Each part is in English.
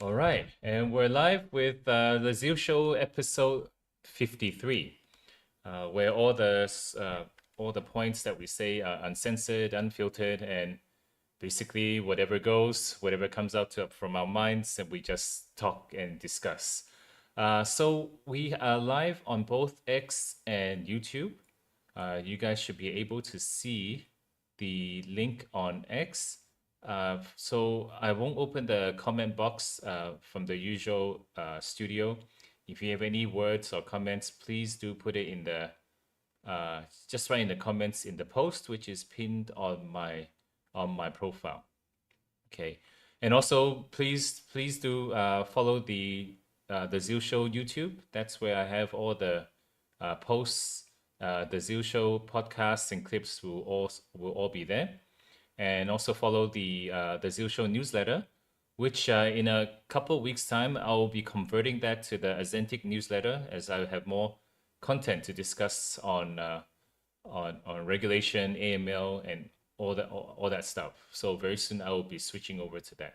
All right, and we're live with the Zeal Show episode 53, where all the points that we say are uncensored, unfiltered, and basically whatever goes, whatever comes out from our minds, and we just talk and discuss. So we are live on both X and YouTube. You guys should be able to see the link on X. So I won't open the comment box from the usual studio. If you have any words or comments, please do put it in the just write in the comments in the post, which is pinned on my profile. Okay, and also please do follow the Zeal Show YouTube. That's where I have all the posts. The Zeal Show podcasts and clips will all be there, and also follow the Zeal Show newsletter, which in a couple of weeks' time I'll be converting that to the Authentic newsletter as I have more content to discuss on regulation, AML, and all that stuff. So very soon I will be switching over to that.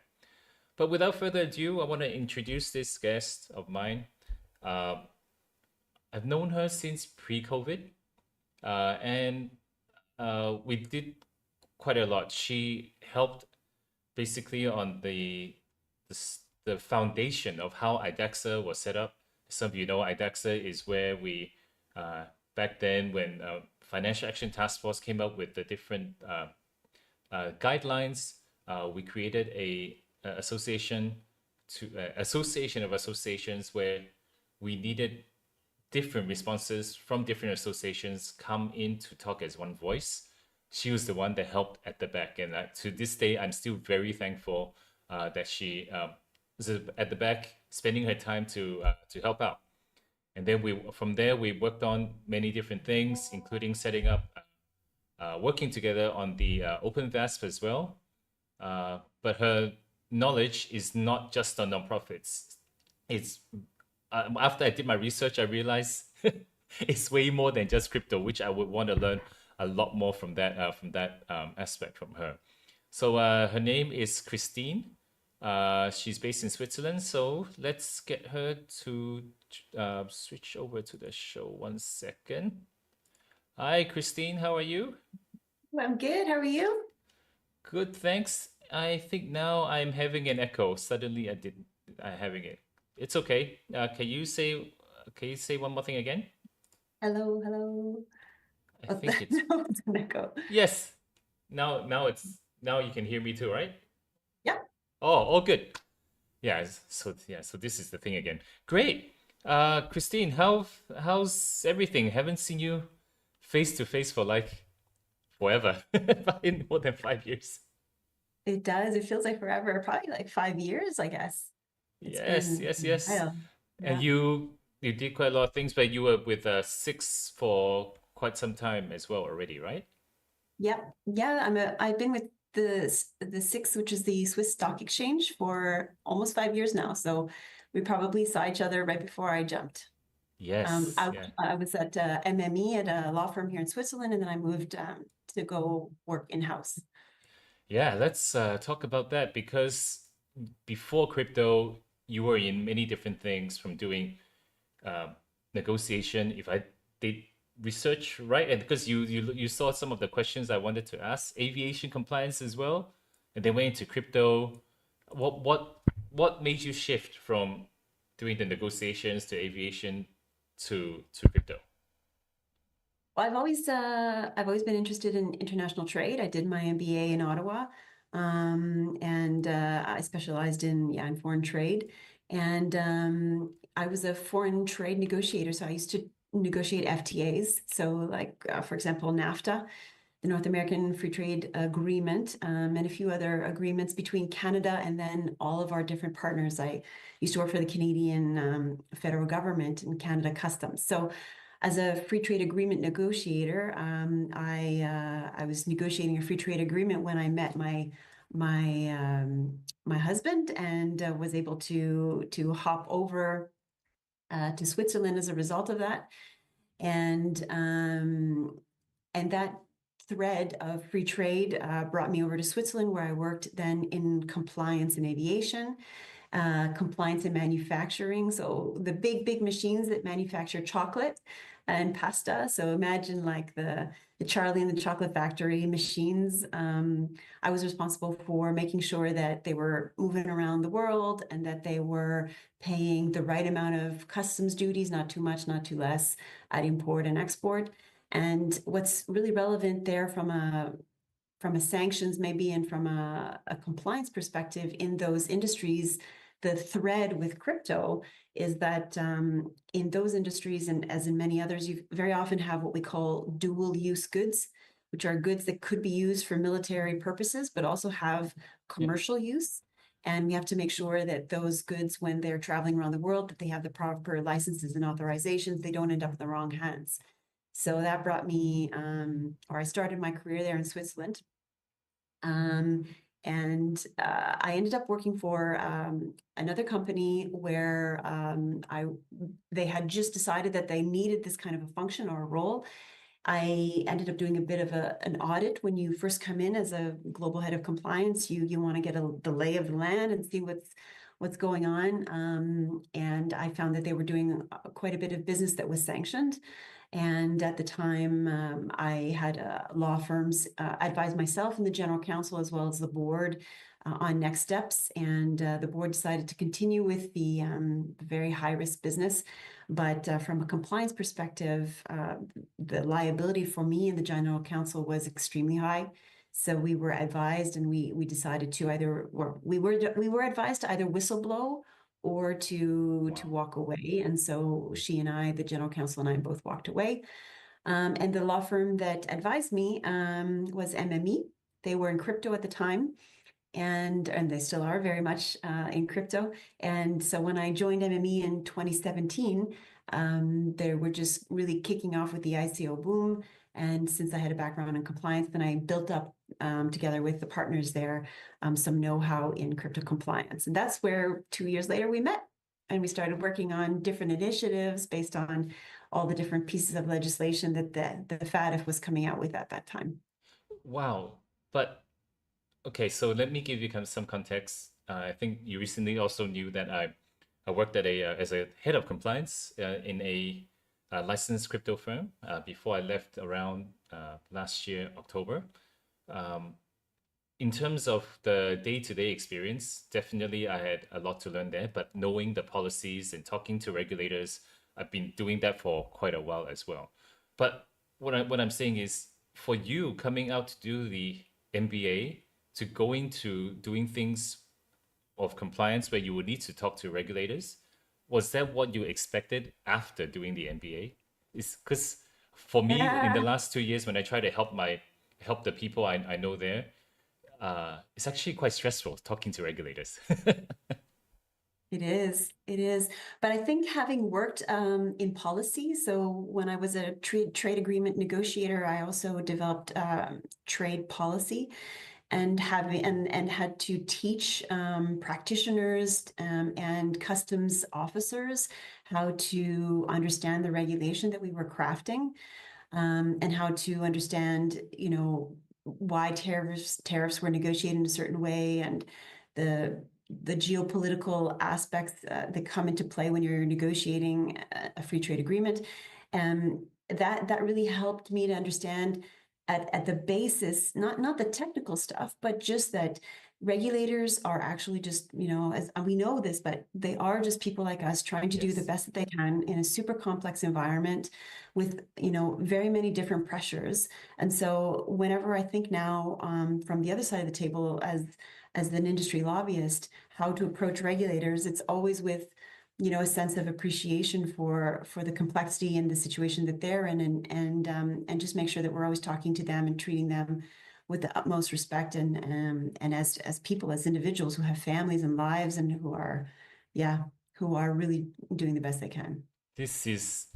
But without further ado, I want to introduce this guest of mine. Uh, I've known her since pre-COVID, and we did quite a lot. She helped basically on the foundation of how IDEXA was set up. Some of you know IDEXA is where we back then when Financial Action Task Force came up with the different guidelines, we created a association of associations where we needed different responses from different associations come in to talk as one voice. She was the one that helped at the back, and to this day, I'm still very thankful that she is at the back, spending her time to help out. And then from there we worked on many different things, including setting up, working together on the Open VASP as well. But her knowledge is not just on nonprofits. It's after I did my research, I realized it's way more than just crypto, which I would want to learn a lot more from that aspect from her. So her name is Christine. She's based in Switzerland. So let's get her to switch over to the show. 1 second. Hi, Christine. How are you? I'm good. How are you? Good, thanks. I think now I'm having an echo. Suddenly, I having it. It's okay. Can you say one more thing again? Hello, hello. I Oh, think it's no, it's an echo. yes. Now you can hear me too, right? Yeah. Oh, all good. So this is the thing again. Great. Christine, how's everything? Haven't seen you face to face for like forever, in more than 5 years. It does. It feels like forever. Probably like 5 years, I guess. It's Yes, been yes, a yes. while. And Yeah. you did quite a lot of things, but you were with Six for quite some time as well already, right? Yep. Yeah. I've been with the SIX, which is the Swiss Stock Exchange, for almost 5 years now. So we probably saw each other right before I jumped. Yes, yeah. I was at MME at a law firm here in Switzerland, and then I moved to go work in-house. Yeah, let's talk about that because before crypto, you were in many different things from doing uh, negotiation. If I did research right, and because you saw some of the questions I wanted to ask, aviation compliance as well, and then went into crypto. What made you shift from doing the negotiations to aviation to crypto? Well, I've always been interested in international trade. I did my MBA in Ottawa, and I specialized in foreign trade. And I was a foreign trade negotiator, so I used to negotiate FTAs. So, like for example, NAFTA, the North American Free Trade Agreement, and a few other agreements between Canada and then all of our different partners. I used to work for the Canadian federal government and Canada Customs. So as a free trade agreement negotiator, I was negotiating a free trade agreement when I met my husband, and was able to hop over to Switzerland as a result of that. And that thread of free trade brought me over to Switzerland, where I worked then in compliance and aviation. compliance in manufacturing. So the big machines that manufacture chocolate and pasta. So imagine like the Charlie and the Chocolate Factory machines. I was responsible for making sure that they were moving around the world and that they were paying the right amount of customs duties, not too much, not too less, at import and export. And what's really relevant there from a sanctions maybe and from a compliance perspective in those industries, the thread with crypto is that in those industries, and as in many others, you very often have what we call dual use goods, which are goods that could be used for military purposes, but also have Yeah. commercial use. And we have to make sure that those goods, when they're traveling around the world, that they have the proper licenses and authorizations, they don't end up in the wrong hands. So that brought me, or I started my career there in Switzerland. And I ended up working for another company where they had just decided that they needed this kind of a function or a role. I ended up doing a bit of an audit. When you first come in as a global head of compliance, you want to get the lay of the land and see what's going on. And I found that they were doing quite a bit of business that was sanctioned. And at the time, I had law firms advise myself and the general counsel as well as the board on next steps. And the board decided to continue with the very high risk business. But from a compliance perspective, the liability for me and the general counsel was extremely high. So we were advised, and we decided to either, or we were advised to either whistleblow or to walk away. And so she and I, the general counsel and I, both walked away. And the law firm that advised me was MME. They were in crypto at the time, and they still are very much in crypto. And so when I joined MME in 2017, they were just really kicking off with the ICO boom. And since I had a background in compliance, then I built up together with the partners there some know-how in crypto compliance. And that's where 2 years later we met and we started working on different initiatives based on all the different pieces of legislation that the FATF was coming out with at that time. Wow. But okay, so let me give you kind of some context. I think you recently also knew that I worked at a as a head of compliance in a licensed crypto firm before I left around last year October. Um, in terms of the day-to-day experience, definitely I had a lot to learn there. But knowing the policies and talking to regulators, I've been doing that for quite a while as well. But what I'm saying is, for you coming out to do the MBA, to going to doing things of compliance where you would need to talk to regulators, was that what you expected after doing the MBA? Is because for me in the Yeah, last 2 years when I try to help the people I know there, it's actually quite stressful talking to regulators. it is. It is. But I think having worked in policy, so when I was a trade agreement negotiator, I also developed trade policy and had to teach practitioners and customs officers how to understand the regulation that we were crafting, and how to understand, why tariffs were negotiated in a certain way, and the geopolitical aspects that come into play when you're negotiating a free trade agreement. And that really helped me to understand at the basis, not the technical stuff, but just that regulators are actually just, as we know this, but they are just people like us trying to do the Yes. best that they can in a super complex environment with, very many different pressures. And so whenever I think now, from the other side of the table as an industry lobbyist, how to approach regulators, it's always with, a sense of appreciation for the complexity and the situation that they're in, and just make sure that we're always talking to them and treating them with the utmost respect, and as people, as individuals who have families and lives, and yeah, who are really doing the best they can. This is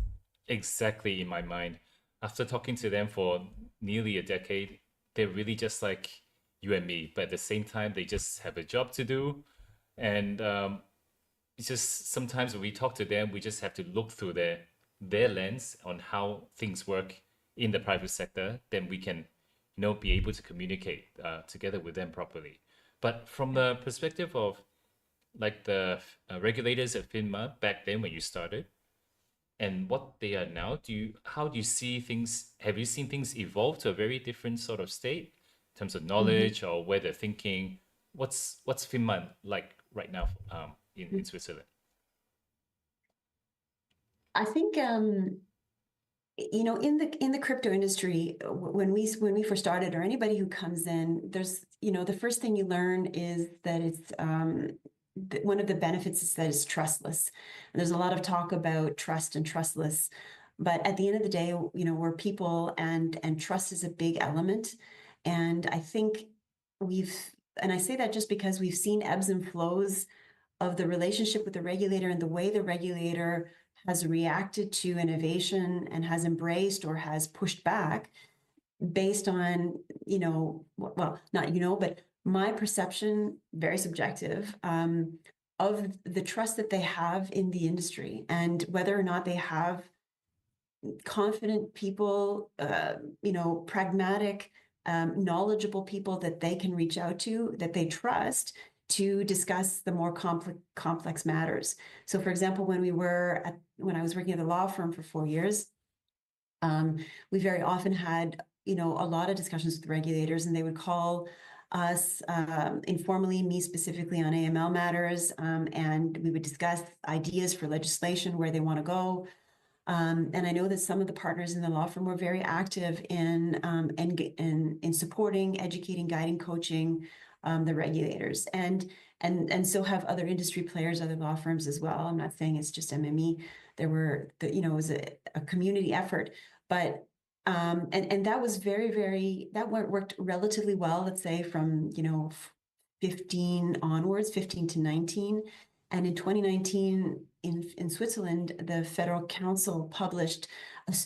exactly in my mind. After talking to them for nearly a decade, they're really just like you and me, but at the same time, they just have a job to do. And it's just sometimes when we talk to them, we just have to look through their lens on how things work in the private sector. Then we can, be able to communicate together with them properly. But from the perspective of like the regulators at FINMA back then when you started and what they are now? How do you see things? Have you seen things evolve to a very different sort of state in terms of Mhm. knowledge or where they're thinking? What's FINMA like right now in Switzerland? I think in the crypto industry, when we first started, or anybody who comes in, there's the first thing you learn is that it's one of the benefits is that it's trustless. And there's a lot of talk about trust and trustless, but at the end of the day, we're people, and trust is a big element. And I think we've, and I say that just because we've seen ebbs and flows of the relationship with the regulator and the way the regulator has reacted to innovation and has embraced or has pushed back based on, well, not, but my perception, very subjective, of the trust that they have in the industry and whether or not they have confident people, pragmatic, knowledgeable people that they can reach out to, that they trust to discuss the more complex matters. So, for example, when I was working at a law firm for 4 years, we very often had, a lot of discussions with regulators, and they would call us informally, me specifically, on AML matters, and we would discuss ideas for legislation, where they want to go. And I know that some of the partners in the law firm were very active in supporting, educating, guiding, coaching the regulators, and so have other industry players, other law firms as well. I'm not saying it's just MME. It was a community effort, but and that was that worked relatively well. Let's say from 15 onwards, 15 to 19. And in 2019, in Switzerland, the Federal Council published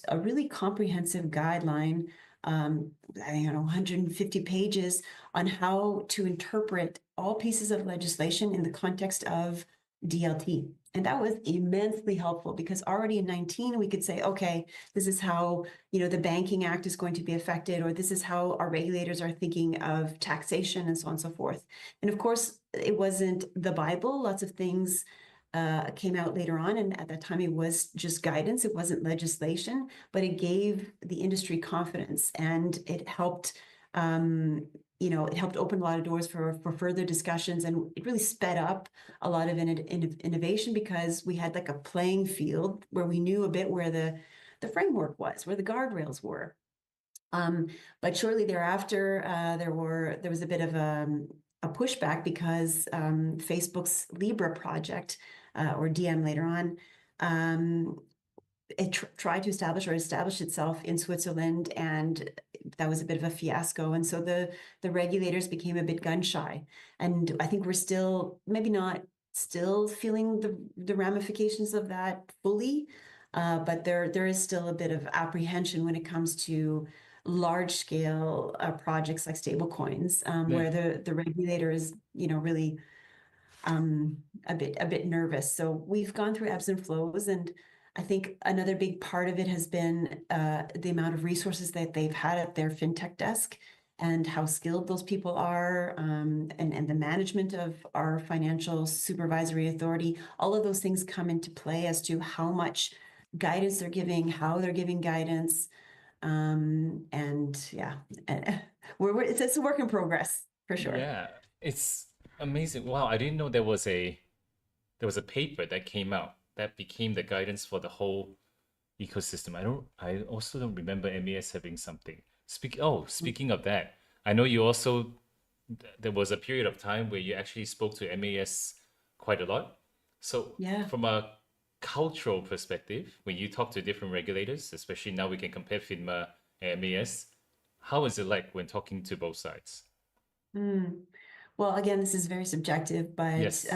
a really comprehensive guideline, I don't know, 150 pages, on how to interpret all pieces of legislation in the context of DLT. And that was immensely helpful because already in 19, we could say, okay, this is how, the Banking Act is going to be affected, or this is how our regulators are thinking of taxation, and so on and so forth. And of course, it wasn't the Bible. Lots of things came out later on, and at that time it was just guidance. It wasn't legislation, but it gave the industry confidence, and it helped. It helped open a lot of doors for further discussions, and it really sped up a lot of innovation because we had like a playing field where we knew a bit where the framework was, where the guardrails were. But shortly thereafter, there was a bit of a pushback because Facebook's Libra project, or DM later on, it tried to establish itself in Switzerland, and that was a bit of a fiasco. And so the regulators became a bit gun shy, and I think we're still maybe not still feeling the ramifications of that fully, but there is still a bit of apprehension when it comes to large scale projects like stablecoins, Mm. where the regulator is really a bit nervous. So we've gone through ebbs and flows, and I think another big part of it has been the amount of resources that they've had at their fintech desk, and how skilled those people are, and the management of our financial supervisory authority. All of those things come into play as to how much guidance they're giving, how they're giving guidance, and yeah, it's a work in progress for sure. Yeah, it's amazing. Wow, I didn't know there was a paper that came out that became the guidance for the whole ecosystem. I also don't remember MES having something. Speaking of that, I know you also there was a period of time where you actually spoke to MES quite a lot. So Yeah. from a cultural perspective, when you talk to different regulators, especially now we can compare FINMA and MES, how is it like when talking to both sides? Mm. Well, again, this is very subjective, but Yes.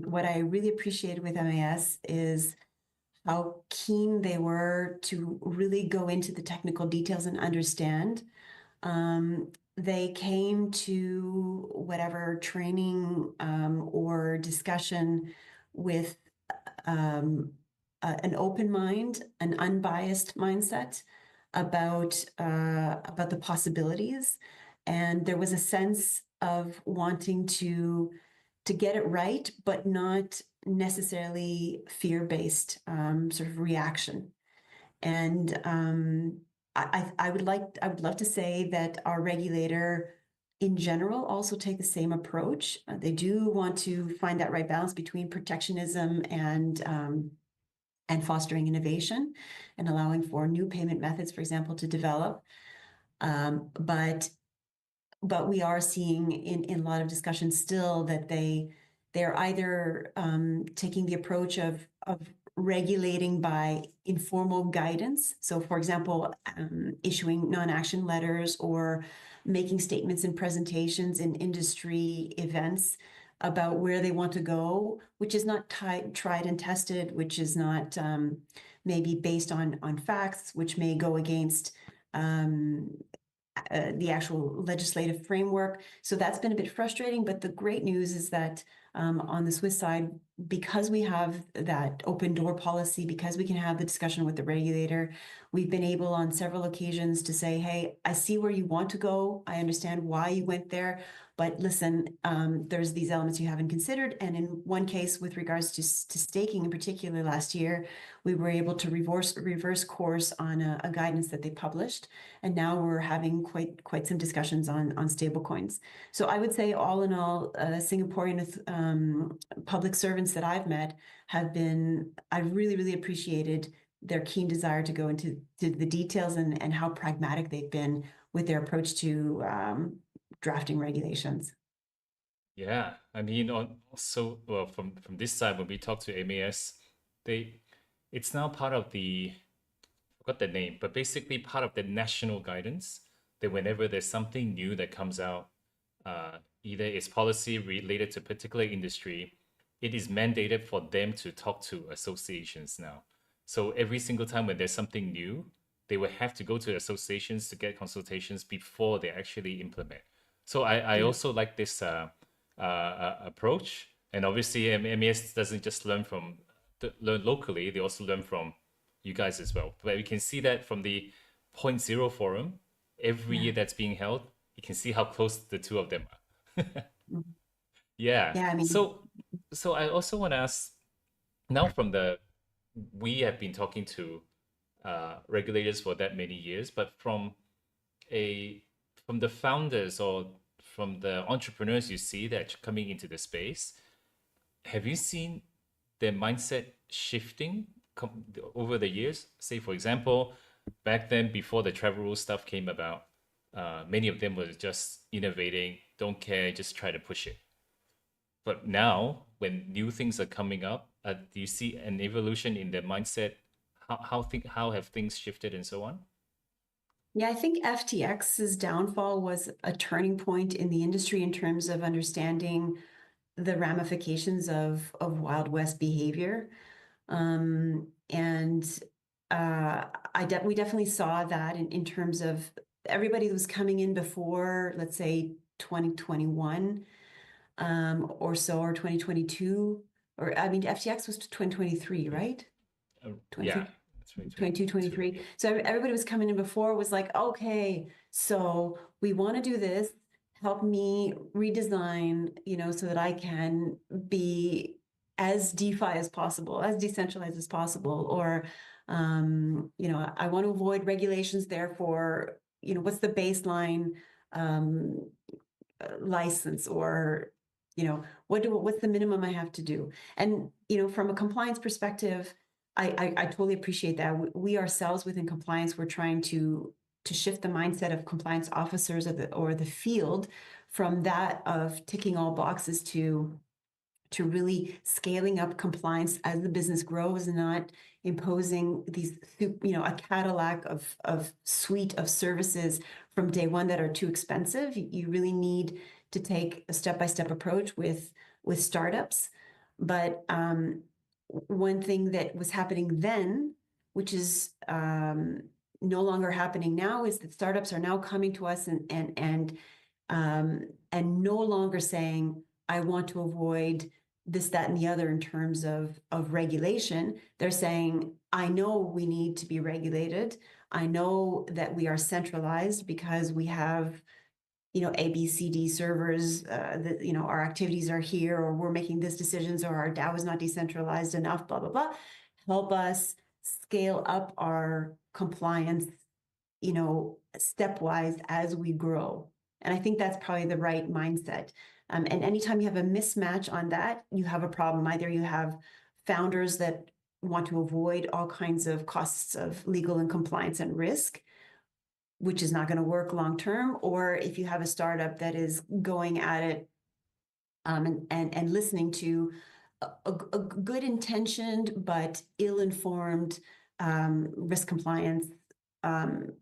what I really appreciated with MAS is how keen they were to really go into the technical details and understand. They came to whatever training or discussion with an open mind, an unbiased mindset about the possibilities, and there was a sense of wanting to to get it right, but not necessarily fear-based sort of reaction. And I would love to say that our regulator in general also take the same approach. They do want to find that right balance between protectionism and fostering innovation and allowing for new payment methods, for example, to develop. But we are seeing in a lot of discussions still that they're either taking the approach of regulating by informal guidance. So, for example, issuing non-action letters or making statements and presentations in industry events about where they want to go, which is not tried and tested, which is not maybe based on facts, which may go against the actual legislative framework. So that's been a bit frustrating, but the great news is that on the Swiss side, because we have that open door policy, because we can have the discussion with the regulator, we've been able on several occasions to say, hey, I see where you want to go. I understand why you went there. But listen, there's these elements you haven't considered. And in one case, with regards to staking in particular last year, we were able to reverse course on a guidance that they published. And now we're having quite some discussions on stablecoins. So I would say all in all, Singaporean public servants that I've met I've really appreciated their keen desire to go into the details and how pragmatic they've been with their approach to drafting regulations. Yeah, I mean, also, well, from this side, when we talk to MAS, it's now part of forgot the name, but basically part of the national guidance that whenever there's something new that comes out, either it's policy related to a particular industry, it is mandated for them to talk to associations now. So every single time when there's something new, they will have to go to associations to get consultations before they actually implement. So I Yeah. also like this approach. And obviously, MES doesn't just learn locally; they also learn from you guys as well. But we can see that from the Point Zero forum, every Yeah. year that's being held, you can see how close the two of them are. Mhm. Yeah. Yeah, I mean, So I also want to ask now we have been talking to regulators for that many years, but a from the founders or from the entrepreneurs you see that are coming into the space, have you seen their mindset shifting over the years? Say, for example, back then before the travel rule stuff came about, many of them were just innovating, don't care, just try to push it. But now, when new things are coming up, do you see an evolution in their mindset? How have things shifted and so on? yeah, I think FTX's downfall was a turning point in the industry in terms of understanding the ramifications of Wild West behavior. And we definitely saw that in terms of everybody that was coming in before, let's say 2021 or so, or 2022, or I mean, FTX was 2023, right? Yeah, 23, that's right, 22, 22. 23. Yeah. So everybody was coming in before was like, okay, so we want to do this. Help me redesign, so that I can be as DeFi as possible, as decentralized as possible. Or, I want to avoid regulations. Therefore, what's the baseline um, license, or what's the minimum I have to do? And from a compliance perspective, I totally appreciate that. We ourselves within compliance, we're trying to shift the mindset of compliance officers or the field from that of ticking all boxes to really scaling up compliance as the business grows, and not imposing these, a Cadillac of suite of services from day one that are too expensive. You really need to take a step-by-step approach with startups. But one thing that was happening then, which is no longer happening now, is that startups are now coming to us and no longer saying, I want to avoid this, that, and the other in terms of regulation. They're saying, I know we need to be regulated. I know that we are centralized because we have ABCD servers, that, our activities are here, or we're making these decisions, or our DAO is not decentralized enough, blah, blah, blah. Help us scale up our compliance, stepwise as we grow. And I think that's probably the right mindset. And anytime you have a mismatch on that, you have a problem. Either you have founders that want to avoid all kinds of costs of legal and compliance and risk, which is not going to work long term, or if you have a startup that is going at it and listening to a good intentioned but ill-informed risk compliance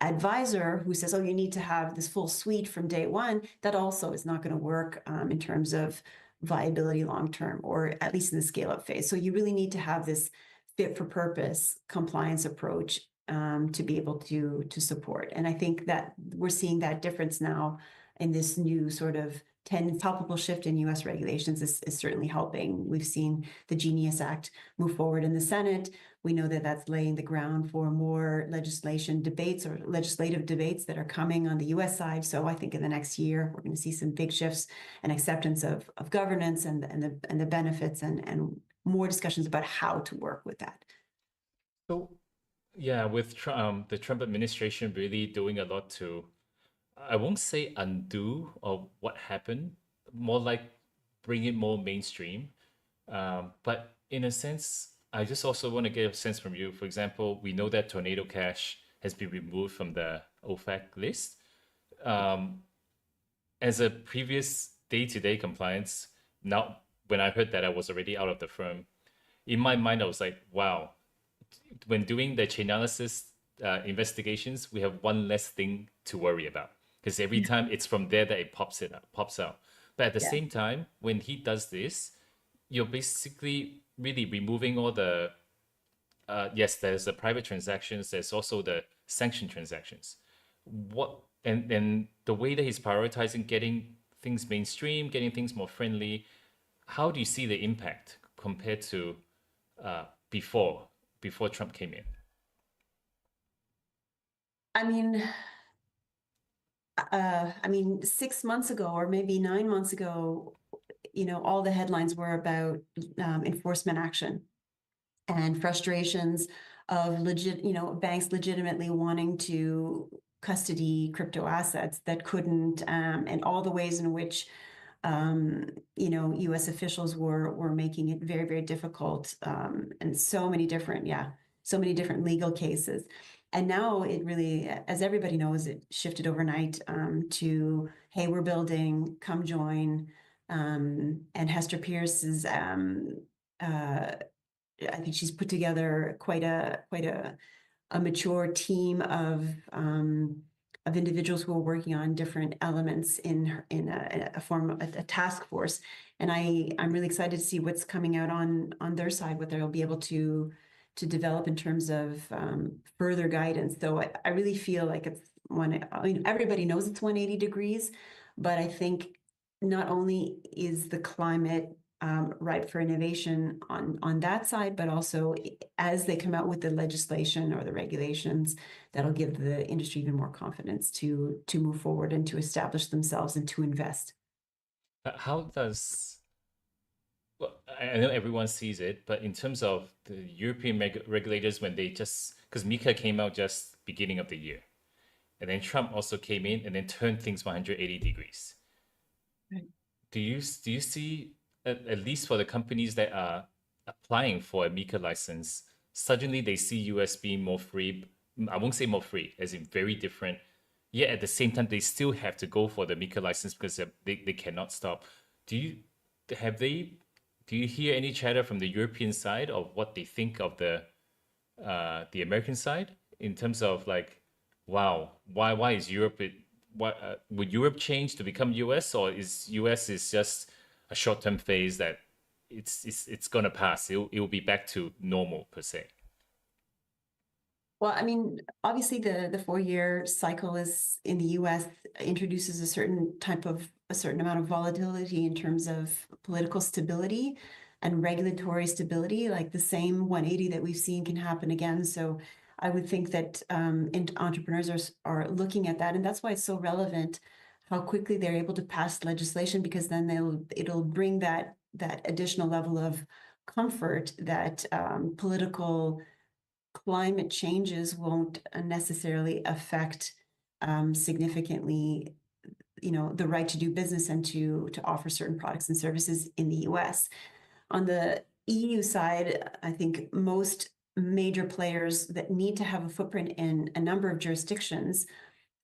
advisor who says, oh, you need to have this full suite from day one, that also is not going to work in terms of viability long term, or at least in the scale up phase. So you really need to have this fit for purpose compliance approach to be able to support. And I think that we're seeing that difference now in this new sort of palpable shift in U.S. regulations is certainly helping. We've seen the Genius Act move forward in the Senate. We know that that's laying the ground for more legislation debates or legislative debates that are coming on the U.S. side. So I think in the next year, we're going to see some big shifts and acceptance of governance and the benefits and more discussions about how to work with that. So, yeah, with the Trump administration really doing a lot to, I won't say undo or what happened, more like bring it more mainstream. But in a sense, I just also want to get a sense from you. For example, we know that Tornado Cash has been removed from the OFAC list. As a previous day-to-day compliance, now when I heard that, I was already out of the firm. In my mind, I was like, wow, when doing the Chainalysis investigations, we have one less thing to worry about, because every time it's from there that it pops out. But at the same time, when he does this, you're basically really removing all the yes, there's the private transactions, there's also the sanction transactions. And the way that he's prioritizing getting things mainstream, getting things more friendly, how do you see the impact compared to before Trump came in? I mean, 6 months ago, or maybe 9 months ago, all the headlines were about enforcement action and frustrations of banks legitimately wanting to custody crypto assets that couldn't, and all the ways in which U.S. officials were making it very, very difficult, and so many different legal cases. And now it really, as everybody knows, it shifted overnight to, hey, we're building, come join. And Hester Pierce is, I think she's put together quite a mature team of individuals who are working on different elements in a task force. And I'm really excited to see what's coming out on their side, what they'll be able to develop in terms of further guidance. So I really feel like everybody knows it's 180 degrees, but I think not only is the climate ripe for innovation on that side, but also as they come out with the legislation or the regulations, that'll give the industry even more confidence to move forward and to establish themselves and to invest. How does, well, I know everyone sees it, but in terms of the European regulators, when they because MiCA came out just beginning of the year, and then Trump also came in and then turned things 180 degrees. Right. Do you see, at least for the companies that are applying for a MiCA license, suddenly they see US being more free? I won't say more free, as in very different. Yet at the same time, they still have to go for the MiCA license because they cannot stop. Do you hear any chatter from the European side of what they think of the American side in terms of like, wow, why is Europe? Would Europe change to become US, or is US is just a short-term phase that it's gonna pass? It will be back to normal per se. Well, I mean, obviously the 4-year cycle is in the US introduces a certain amount of volatility in terms of political stability and regulatory stability. Like the same 180 that we've seen can happen again. So I would think that entrepreneurs are looking at that, and that's why it's so relevant how quickly they're able to pass legislation, because then it'll bring that additional level of comfort that political climate changes won't necessarily affect significantly, the right to do business and to offer certain products and services in the US. On the EU side, I think most major players that need to have a footprint in a number of jurisdictions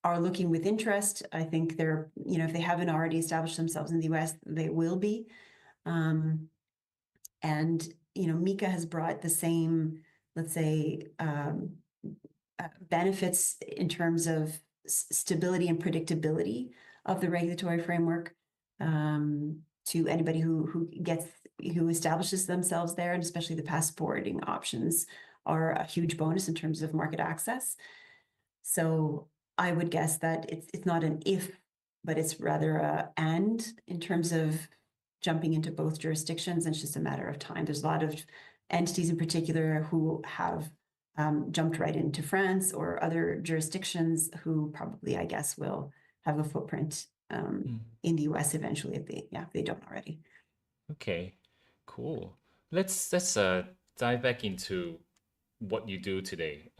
are looking with interest. I think they're, if they haven't already established themselves in the US, they will be. And, MiCA has brought the same, let's say, benefits in terms of stability and predictability of the regulatory framework to anybody who establishes themselves there, and especially the passporting options are a huge bonus in terms of market access. So I would guess that it's not an if, but it's rather a and in terms of jumping into both jurisdictions, and it's just a matter of time. There's a lot of entities in particular who have jumped right into France or other jurisdictions who probably, I guess, will have a footprint in the US eventually if they don't already. Okay, cool. Let's dive back into what you do today.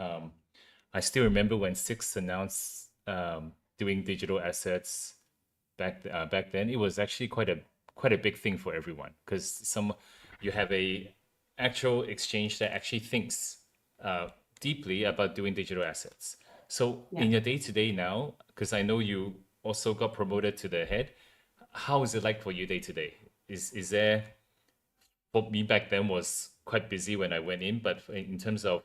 I still remember when Six announced doing digital assets back then. It was actually quite a big thing for everyone, because you have a actual exchange that actually thinks deeply about doing digital assets. So in your day to day now, because I know you also got promoted to the head, how is it like for you day to day? Is there, for me back then was quite busy when I went in, but in terms of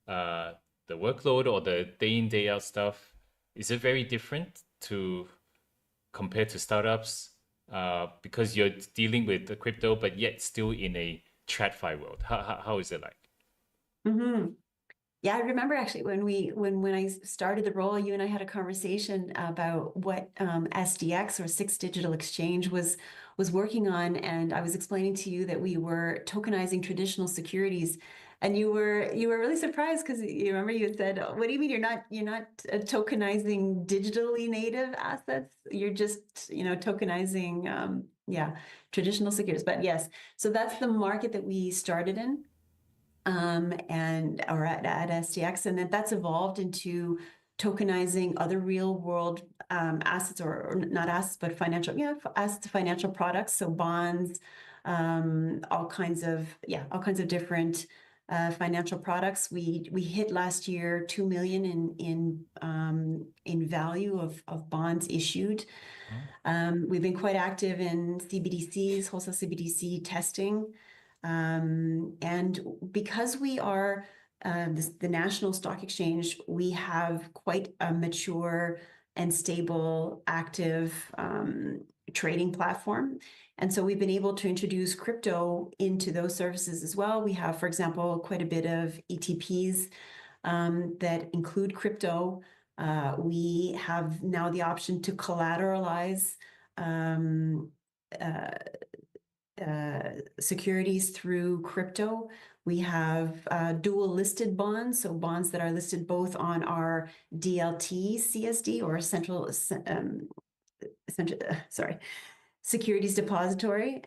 the workload or the day in day out stuff, is it very different to compared to startups? Because you're dealing with the crypto, but yet still in a TradFi world. How is it like? Mm-hmm. Yeah, I remember actually when I started the role, you and I had a conversation about what SDX, or Six Digital Exchange, was working on, and I was explaining to you that we were tokenizing traditional securities, and you were really surprised, because you remember you had said, "What do you mean you're not tokenizing digitally native assets? You're just tokenizing traditional securities." But yes, so that's the market that we started in. Or at SDX, and that's evolved into tokenizing other real world assets, or not assets, but assets, financial products, so bonds, all kinds of different financial products. We hit last year 2 million in value of bonds issued. We've been quite active in CBDCs, wholesale CBDC testing. And because we are the National Stock Exchange, we have quite a mature and stable, active trading platform. And so we've been able to introduce crypto into those services as well. We have, for example, quite a bit of ETPs that include crypto. We have now the option to collateralize securities through crypto. We have dual listed bonds, so bonds that are listed both on our DLT CSD, or Securities Depository,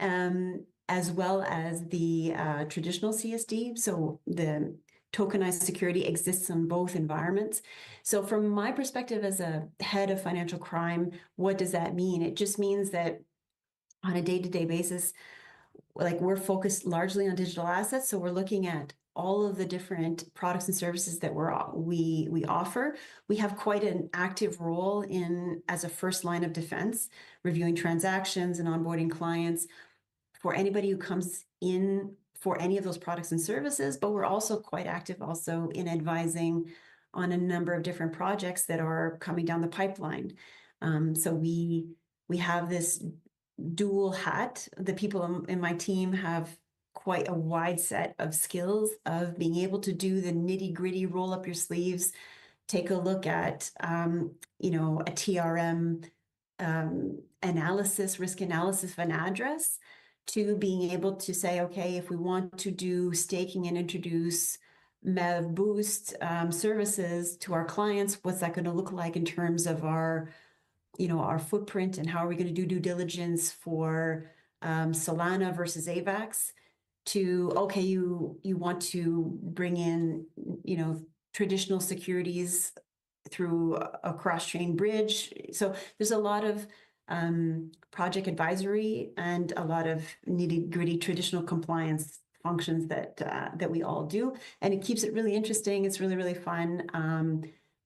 as well as the traditional CSD. So the tokenized security exists in both environments. So from my perspective as a head of financial crime, what does that mean? It just means that on a day-to-day basis, like, we're focused largely on digital assets, so we're looking at all of the different products and services that we offer. We have quite an active role as a first line of defense, reviewing transactions and onboarding clients for anybody who comes in for any of those products and services. But we're also quite active also in advising on a number of different projects that are coming down the pipeline. So we have this dual hat. The people in my team have quite a wide set of skills of being able to do the nitty-gritty, roll up your sleeves, take a look at a TRM analysis, risk analysis of an address, to being able to say, okay, if we want to do staking and introduce MEV boost services to our clients, what's that going to look like in terms of our our footprint and how are we going to do due diligence for Solana versus AVAX, to, okay, you want to bring in, traditional securities through a cross-chain bridge. So there's a lot of project advisory and a lot of nitty-gritty traditional compliance functions that we all do, and it keeps it really interesting. It's really, really fun,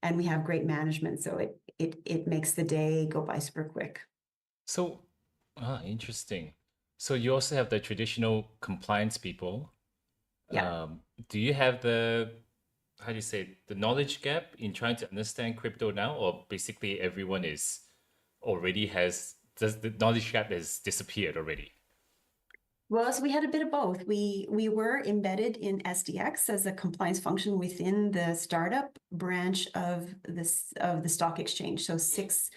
and we have great management, so it makes the day go by super quick. So, interesting. So you also have the traditional compliance people. Yeah. Do you have the, how do you say it, the knowledge gap in trying to understand crypto now, or basically everyone is already does the knowledge gap has disappeared already? Well, so we had a bit of both. We were embedded in SDX as a compliance function within the startup branch of the stock exchange. So 6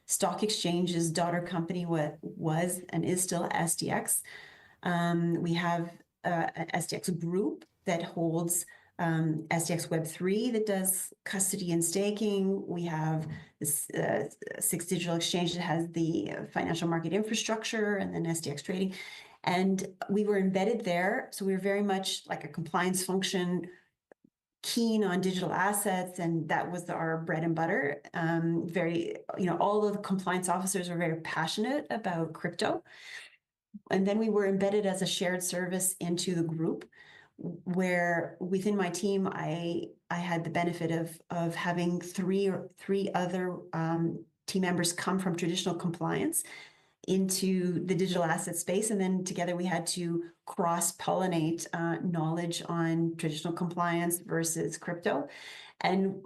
stock exchanges, daughter company was and is still SDX. We have an SDX group that holds SDX Web3 that does custody and staking. We have this 6 digital exchange that has the financial market infrastructure, and then SDX trading. And we were embedded there. So we were very much like a compliance function, keen on digital assets, and that was our bread and butter. All of the compliance officers were very passionate about crypto. And then we were embedded as a shared service into the group, where within my team, I had the benefit of having three other team members come from traditional compliance into the digital asset space. And then together we had to cross-pollinate knowledge on traditional compliance versus crypto. And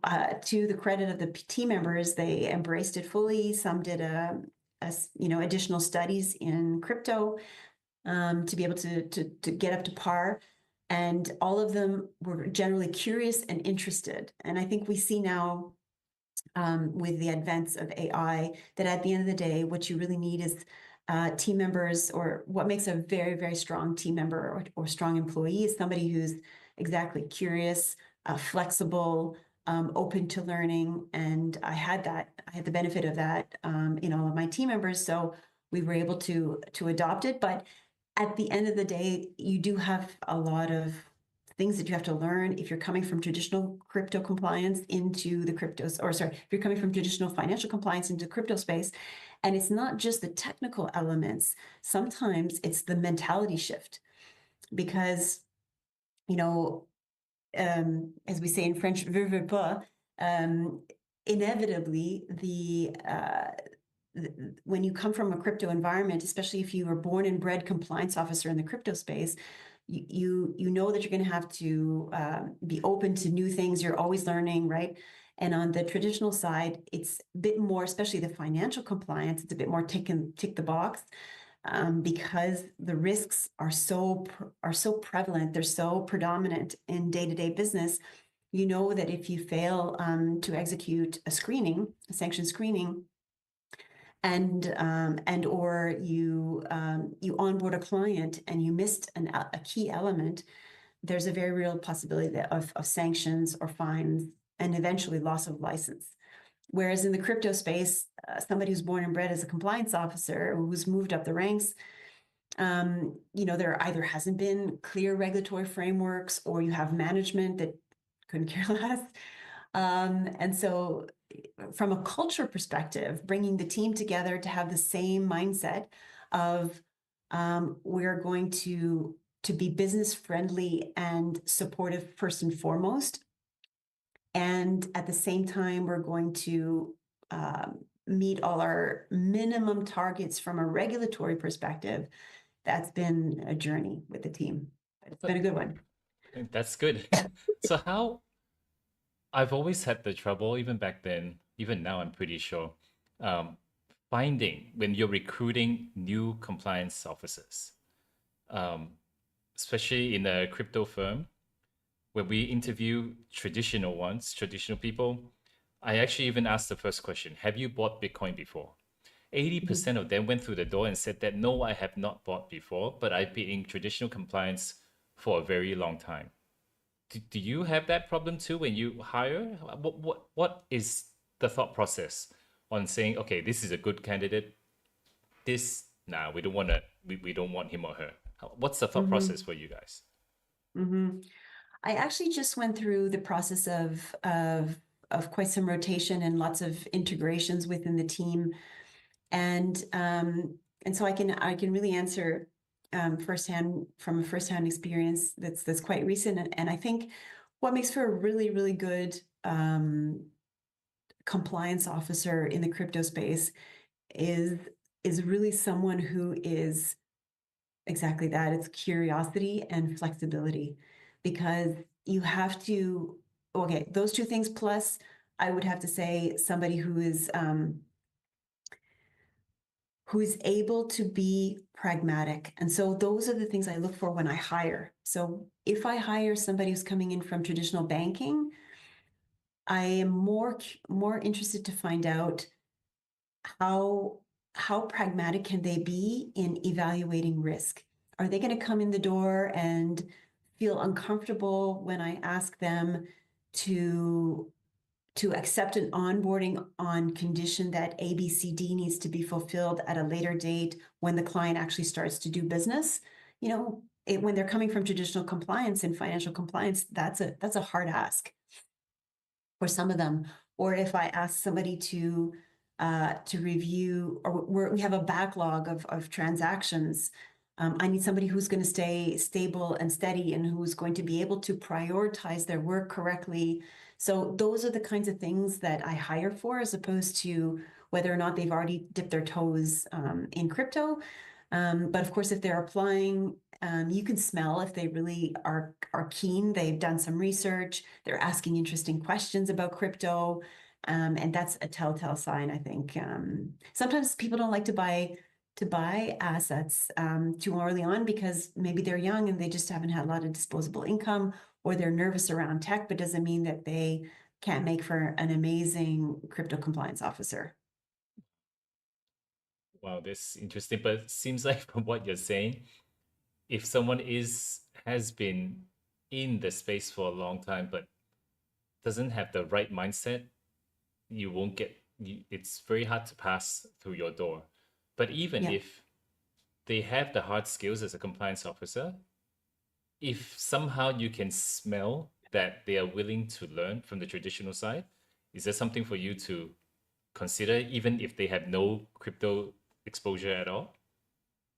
to the credit of the team members, they embraced it fully. Some did additional studies in crypto to be able to get up to par. And all of them were generally curious and interested. And I think we see now, with the advance of AI, that at the end of the day, what you really need is team members, or what makes a very, very strong team member or strong employee is somebody who's exactly curious, flexible, open to learning. And I had the benefit of that in all of my team members. So we were able to adopt it. But at the end of the day, you do have a lot of things that you have to learn if you're coming from traditional crypto compliance into the cryptos, or sorry, if you're coming from traditional financial compliance into crypto space. And it's not just the technical elements. Sometimes it's the mentality shift, because, as we say in French, veut, veut pas, inevitably when you come from a crypto environment, especially if you were born and bred compliance officer in the crypto space, you know that you're going to have to be open to new things. You're always learning, right? And on the traditional side, it's a bit more, especially the financial compliance, it's a bit more tick the box, because the risks are so prevalent. They're so predominant in day-to-day business. You know that if you fail to execute a sanction screening, and or you onboard a client and you missed a key element, there's a very real possibility of sanctions or fines and eventually loss of license. Whereas in the crypto space, somebody who's born and bred as a compliance officer, who's moved up the ranks, there either hasn't been clear regulatory frameworks, or you have management that couldn't care less. And so from a culture perspective, bringing the team together to have the same mindset of we're going to be business friendly and supportive first and foremost. And at the same time, we're going to meet all our minimum targets from a regulatory perspective. That's been a journey with the team. It's been a good one. That's good. So I've always had the trouble, even back then, even now, I'm pretty sure, finding when you're recruiting new compliance officers, um, especially in a crypto firm, when we interview traditional people, I actually even asked the first question, have you bought Bitcoin before? 80% of them went through the door and said that, no, I have not bought before, but I've been in traditional compliance for a very long time. Do you have that problem too when you hire? What is the thought process on saying, okay, this is a good candidate. This, nah, we don't want to, we don't want him or her. What's the thought Mm-hmm. process for you guys? Mm-hmm. I actually just went through the process of quite some rotation and lots of integrations within the team, and so I can really answer firsthand from a firsthand experience that's quite recent, and I think what makes for a really good compliance officer in the crypto space is is really someone who is exactly that. It's curiosity and flexibility, because you have to, okay, those two things plus I would have to say somebody who is able to be pragmatic. And so those are the things I look for when I hire. So if I hire somebody who's coming in from traditional banking, I am more interested to find out how how pragmatic can they be in evaluating risk? Are they going to come in the door and feel uncomfortable when I ask them to to accept an onboarding on condition that ABCD needs to be fulfilled at a later date when the client actually starts to do business? You know, when they're coming from traditional compliance and financial compliance, that's a hard ask for some of them. Or if I ask somebody to review, or we have a backlog of transactions, I need somebody who's going to stay stable and steady and who's going to be able to prioritize their work correctly. So those are the kinds of things that I hire for, as opposed to whether or not they've already dipped their toes in crypto. But of course, if they're applying, you can smell if they really are keen. They've done some research. They're asking interesting questions about crypto, and that's a telltale sign, I think. Sometimes people don't like to buy assets too early on because maybe they're young and they just haven't had a lot of disposable income, or they're nervous around tech, but doesn't mean that they can't make for an amazing crypto compliance officer. Wow, this interesting. But it seems like from what you're saying, if someone has been in the space for a long time but doesn't have the right mindset, you won't get it's very hard to pass through your door. But even Yeah. if they have the hard skills as a compliance officer, if somehow you can smell that they are willing to learn from the traditional side, is there something for you to consider, even if they have no crypto exposure at all?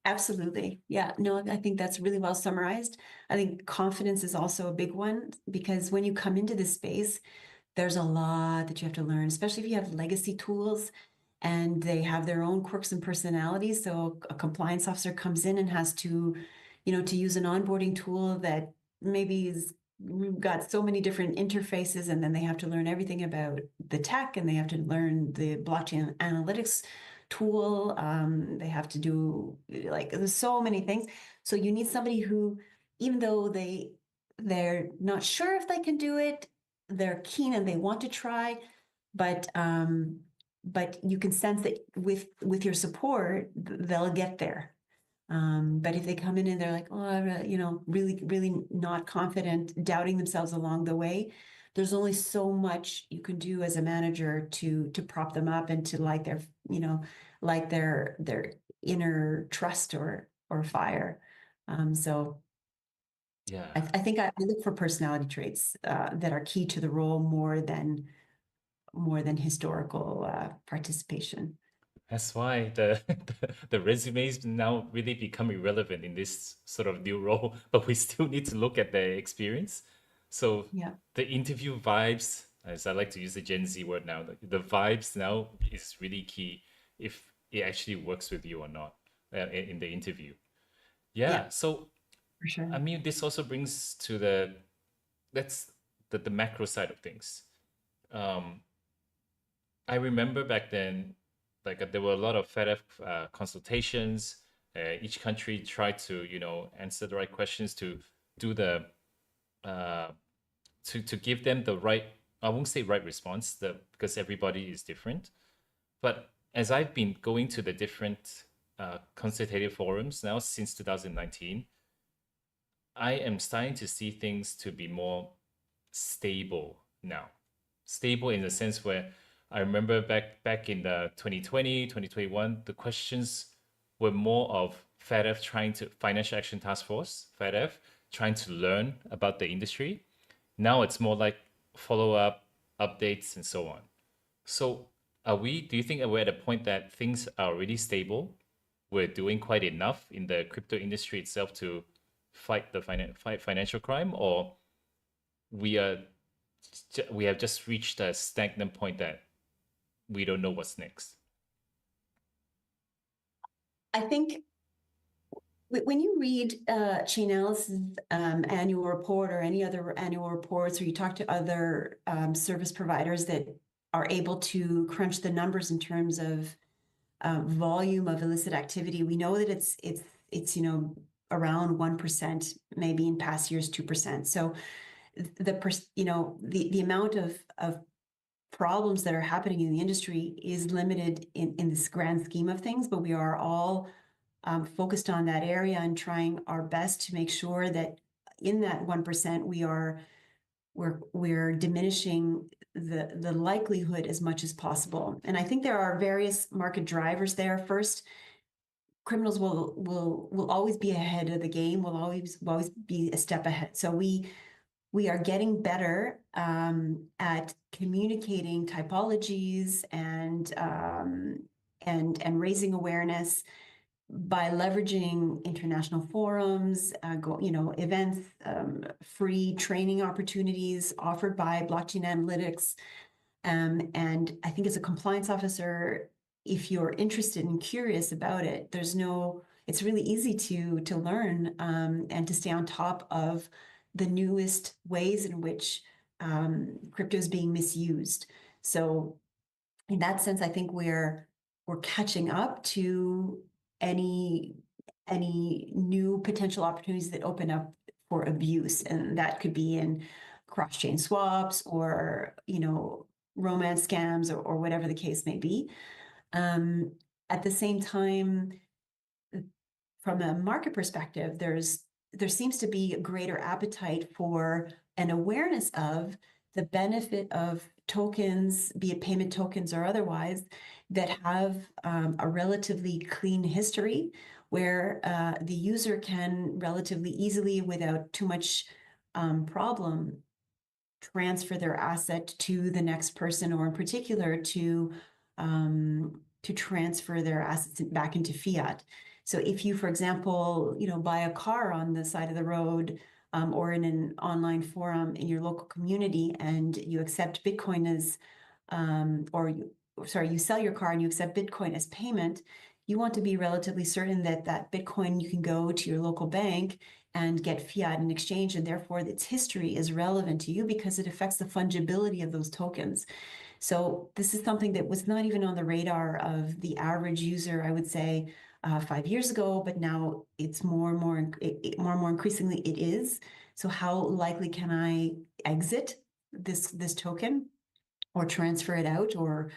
Absolutely. Yeah, no, I think that's really well summarized. I think confidence is also a big one, because when you come into this space, there's a lot that you have to learn, especially if you have legacy tools and they have their own quirks and personalities. So a compliance officer comes in and has to use an onboarding tool that maybe is got so many different interfaces, and then they have to learn everything about the tech, and they have to learn the blockchain analytics tool. They have to do, like, there's so many things. So you need somebody who, even though they're not sure if they can do it, they're keen and they want to try, but you can sense that with your support, they'll get there. But if they come in and they're like, oh, really not confident, doubting themselves along the way, there's only so much you can do as a manager to prop them up and to light their inner trust or fire. So I, Yeah. I think I look for personality traits that are key to the role more than historical participation. That's why the resumes now really become irrelevant in this sort of new role, but we still need to look at their experience. So Yeah, the interview vibes, as I like to use the Gen Z word now, the vibes now is really key if it actually works with you or not in the interview. yeah, Yeah. So for sure. I mean, this also brings to that's the macro side of things. Um, I remember back then, like there were a lot of FedEx consultations. Each country tried to, answer the right questions to do the uh, to give them the right. I won't say right response, because everybody is different. But as I've been going to the different consultative forums now since 2019, I am starting to see things to be more stable now. Stable in the sense where I remember back in the 2020, 2021, the questions were more of FATF trying to Financial Action Task Force, FATF, trying to learn about the industry. Now it's more like follow up, updates, and so on. So do you think we're at a point that things are already stable? We're doing quite enough in the crypto industry itself to fight financial crime, or we are we have just reached a stagnant point that we don't know what's next? I think when you read Chainalysis' annual report or any other annual reports, or you talk to other service providers that are able to crunch the numbers in terms of volume of illicit activity, we know that it's around 1%, maybe in past years 2%. So the amount of problems that are happening in the industry is limited in this grand scheme of things, but we are all focused on that area and trying our best to make sure that in that 1% we're diminishing the likelihood as much as possible. And I think there are various market drivers there. First, criminals will always be ahead of the game, will always be a step ahead. So we are getting better at communicating typologies and raising awareness by leveraging international forums, events, free training opportunities offered by blockchain analytics. And I think as a compliance officer, if you're interested and curious about it, it's really easy to learn and to stay on top of the newest ways in which crypto is being misused. So in that sense, I think we're catching up to any new potential opportunities that open up for abuse, and that could be in cross-chain swaps or romance scams or whatever the case may be. At the same time, from a market perspective, there seems to be a greater appetite for an awareness of the benefit of tokens, be it payment tokens or otherwise, that have a relatively clean history, where the user can relatively easily, without too much problem, transfer their asset to the next person, or in particular to transfer their assets back into fiat. So if you, for example, buy a car on the side of the road, or in an online forum in your local community, and you accept Bitcoin as, you sell your car and you accept Bitcoin as payment, you want to be relatively certain that Bitcoin, you can go to your local bank and get fiat in exchange, and therefore its history is relevant to you because it affects the fungibility of those tokens. So this is something that was not even on the radar of the average user, I would say, 5 years ago, but now it's more and more increasingly it is. So how likely can I exit this token, or transfer it out, or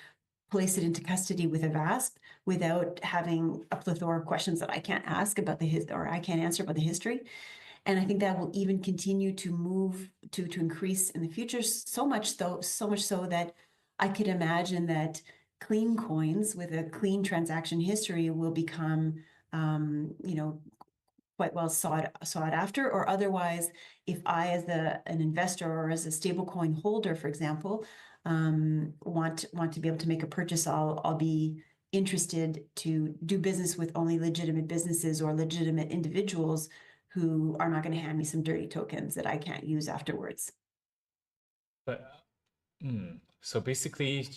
place it into custody with a VASP without having a plethora of questions that I can't ask about or I can't answer about the history? And I think that will even continue to move to increase in the future, so much so that I could imagine that clean coins with a clean transaction history will become, quite well sought after. Or otherwise, if I, as an investor or as a stablecoin holder, for example, want to be able to make a purchase, I'll be interested to do business with only legitimate businesses or legitimate individuals who are not going to hand me some dirty tokens that I can't use afterwards. But so basically,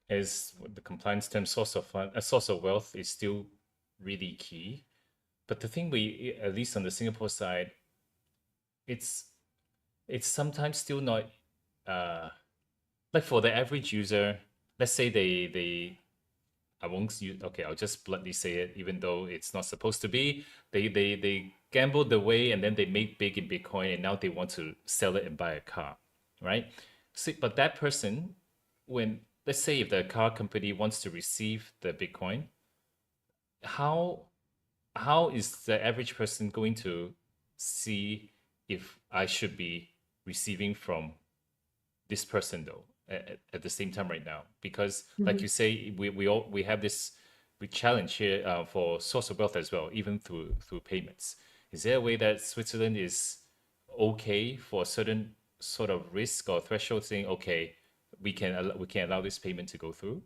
as the compliance term, a source of wealth is still really key. But the thing at least on the Singapore side, it's sometimes still not like for the average user. Let's say I won't use, okay, I'll just bluntly say it, even though it's not supposed to be. They gambled away and then they made big in Bitcoin, and now they want to sell it and buy a car, right? So, but that person, when, let's say if the car company wants to receive the Bitcoin, how is the average person going to see if I should be receiving from this person though? at the same time right now? Because like you Mhm. say, we have this we challenge here for source of wealth as well, even through payments. Is there a way that Switzerland is okay for a certain sort of risk or threshold, saying okay, we can allow this payment to go through?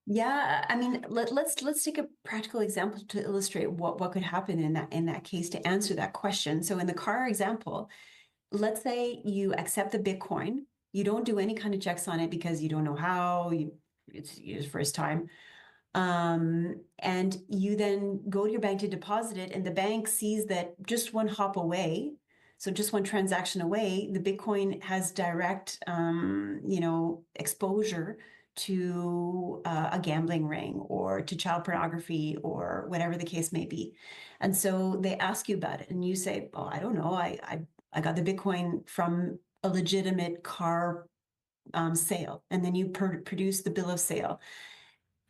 Yeah, I mean, let's take a practical example to illustrate what could happen in that case to answer that question. So in the car example, let's say you accept the Bitcoin, you don't do any kind of checks on it because you don't know how, it's your first time. And you then go to your bank to deposit it, and the bank sees that just one hop away, so just one transaction away, the Bitcoin has direct, exposure to a gambling ring or to child pornography or whatever the case may be. And so they ask you about it, and you say, "Well, I don't know. I got the Bitcoin from a legitimate car sale," and then you produce the bill of sale.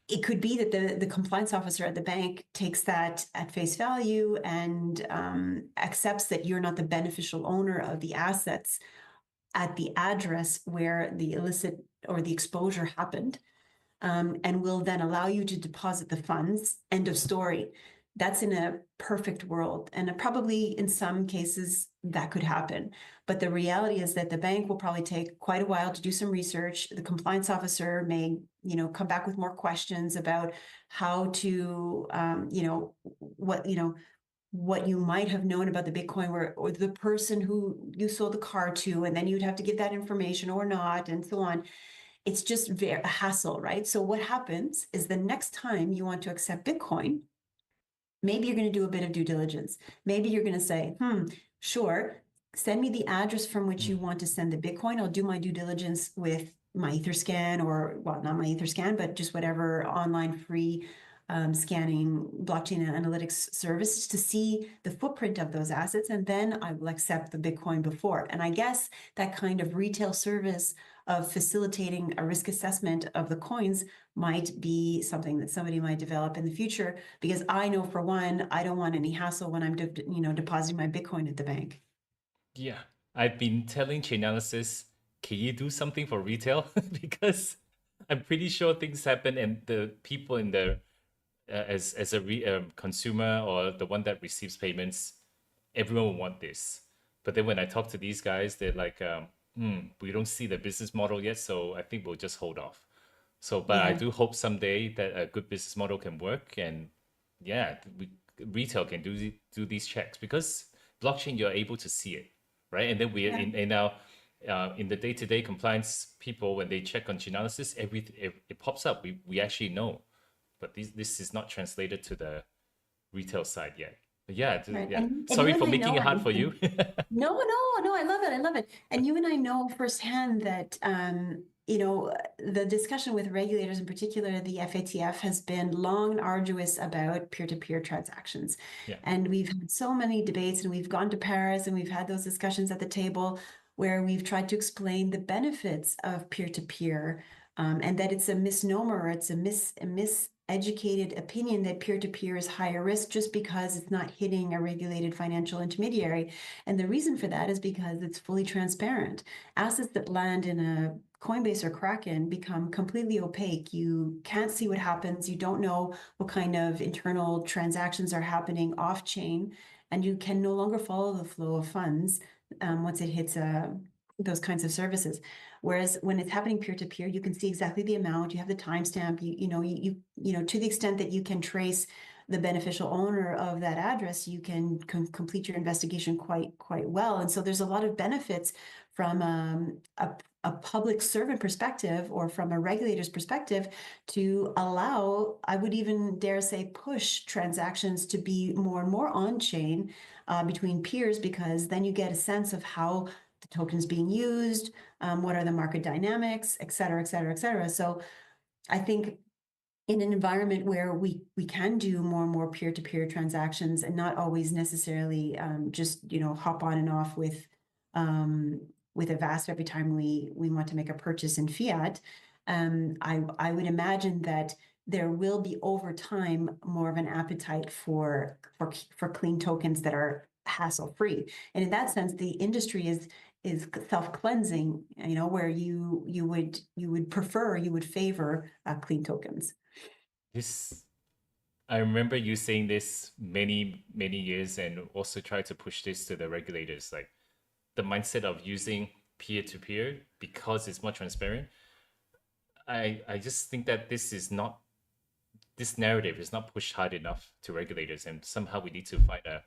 It could be that the compliance officer at the bank takes that at face value and accepts that you're not the beneficial owner of the assets at the address where the illicit or the exposure happened, and will then allow you to deposit the funds. End of story. That's in a perfect world. And probably in some cases that could happen. But the reality is that the bank will probably take quite a while to do some research. The compliance officer may, come back with more questions about how to, what you might have known about the Bitcoin or the person who you sold the car to, and then you'd have to give that information or not, and so on. It's just a hassle, right? So what happens is the next time you want to accept Bitcoin, maybe you're going to do a bit of due diligence. Maybe you're going to say, sure, send me the address from which you Mm. want to send the Bitcoin. I'll do my due diligence with my Etherscan, or, well, not my Etherscan, but just whatever online free scanning blockchain analytics service to see the footprint of those assets. And then I will accept the Bitcoin before. And I guess that kind of retail service of facilitating a risk assessment of the coins might be something that somebody might develop in the future, because I know, for one, I don't want any hassle when I'm depositing my Bitcoin at the bank. Yeah, I've been telling Chainalysis, can you do something for retail? Because I'm pretty sure things happen, and the people in the as a consumer or the one that receives payments, everyone will want this. But then when I talk to these guys, they're like, we don't see the business model yet, so I think we'll just hold off. So, but I Yeah, do hope someday that a good business model can work, and yeah, retail can do these checks, because blockchain you're able to see it, right? And then we yeah. in our in the day-to-day compliance people, when they check on Chainalysis, it pops up. We actually know, but this is not translated to the retail side yet. But yeah, Right. yeah. And you Sorry and for I making know, it hard for you. no, no, no, I love it. I love it. And you and I know firsthand that, the discussion with regulators, in particular, the FATF, has been long and arduous about peer-to-peer transactions. Yeah. And we've had so many debates, and we've gone to Paris, and we've had those discussions at the table where we've tried to explain the benefits of peer-to-peer, and that it's a misnomer, it's a miseducated opinion that peer-to-peer is higher risk just because it's not hitting a regulated financial intermediary. And the reason for that is because it's fully transparent. Assets that land in a Coinbase or Kraken become completely opaque. You can't see what happens. You don't know what kind of internal transactions are happening off chain, and you can no longer follow the flow of funds once it hits those kinds of services. Whereas when it's happening peer to peer, you can see exactly the amount. You have the timestamp. To the extent that you can trace the beneficial owner of that address, you can complete your investigation quite well. And so there's a lot of benefits from a public servant perspective, or from a regulator's perspective, to allow, I would even dare say, push transactions to be more and more on chain between peers, because then you get a sense of how the token is being used, what are the market dynamics, et cetera, et cetera, et cetera. So I think in an environment where we can do more and more peer-to-peer transactions, and not always necessarily just hop on and off with a VASP every time we want to make a purchase in fiat, I would imagine that there will be over time more of an appetite for clean tokens that are hassle-free. And in that sense, the industry is self-cleansing, where you would favor clean tokens. This I remember you saying this many years, and also try to push this to the regulators, like the mindset of using peer to peer because it's more transparent. I just think that this narrative is not pushed hard enough to regulators, and somehow we need to find a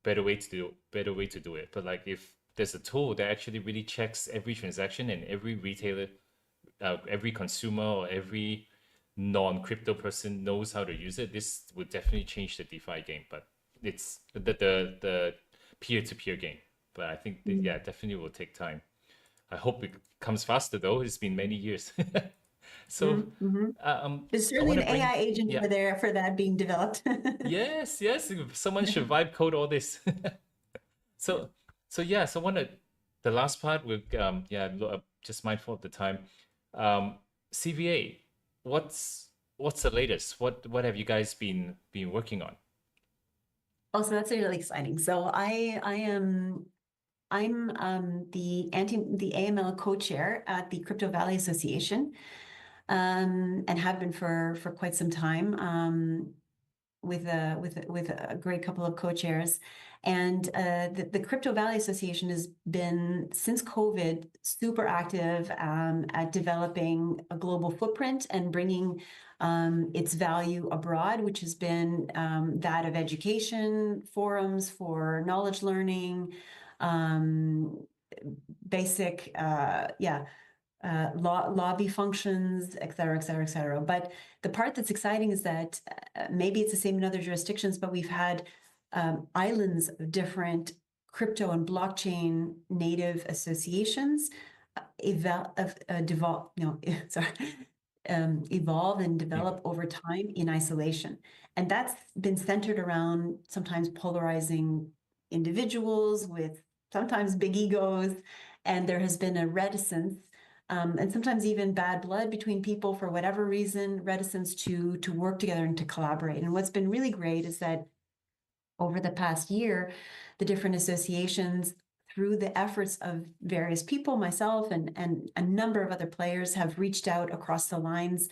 better way to do it. But like if there's a tool that actually really checks every transaction, and every retailer, every consumer, or every non-crypto person knows how to use it, this would definitely change the DeFi game. But it's the peer-to-peer game. But I think that, yeah, definitely will take time. I hope it comes faster though. It's been many years. So Mm-hmm. There's I certainly want an to bring, AI agent yeah, over there for that being developed. yes, someone should vibe code all this. So yeah, so one of the last part with just mindful of the time. CVA, what's the latest? What have you guys been working on? Oh, so that's really exciting. So I'm the AML co-chair at the Crypto Valley Association, and have been for quite some time. With a great couple of co-chairs. And the Crypto Valley Association has been, since COVID, super active at developing a global footprint and bringing its value abroad, which has been that of education, forums for knowledge learning, um, basic, lobby functions, et cetera, et cetera, et cetera. But the part that's exciting is that maybe it's the same in other jurisdictions, but we've had islands of different crypto and blockchain native associations evolve and develop over time in isolation. And that's been centered around sometimes polarizing individuals with sometimes big egos. And there has been a reticence, and sometimes even bad blood between people for whatever reason, reticence to work together and to collaborate. And what's been really great is that over the past year, the different associations, through the efforts of various people, myself and a number of other players, have reached out across the lines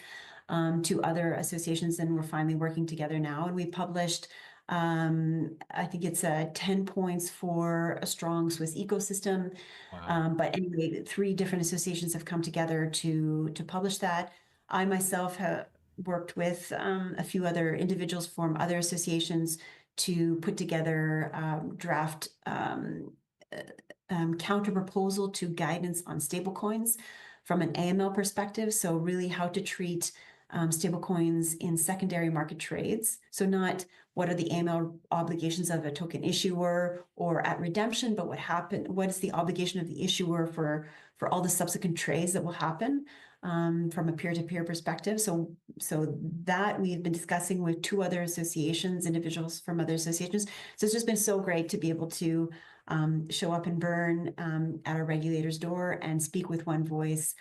to other associations, and we're finally working together now. And we published, I think it's 10 points for a strong Swiss ecosystem. Wow. But anyway, 3 different associations have come together to publish that. I myself have worked with a few other individuals from other associations to put together draft counter proposal to guidance on stablecoins from an AML perspective. So really how to treat stablecoins in secondary market trades. So not what are the AML obligations of a token issuer or at redemption, but what is the obligation of the issuer for all the subsequent trades that will happen from a peer-to-peer perspective. So that we've been discussing with 2 other associations, individuals from other associations. So it's just been so great to be able to show up and burn at a regulator's door and speak with one voice.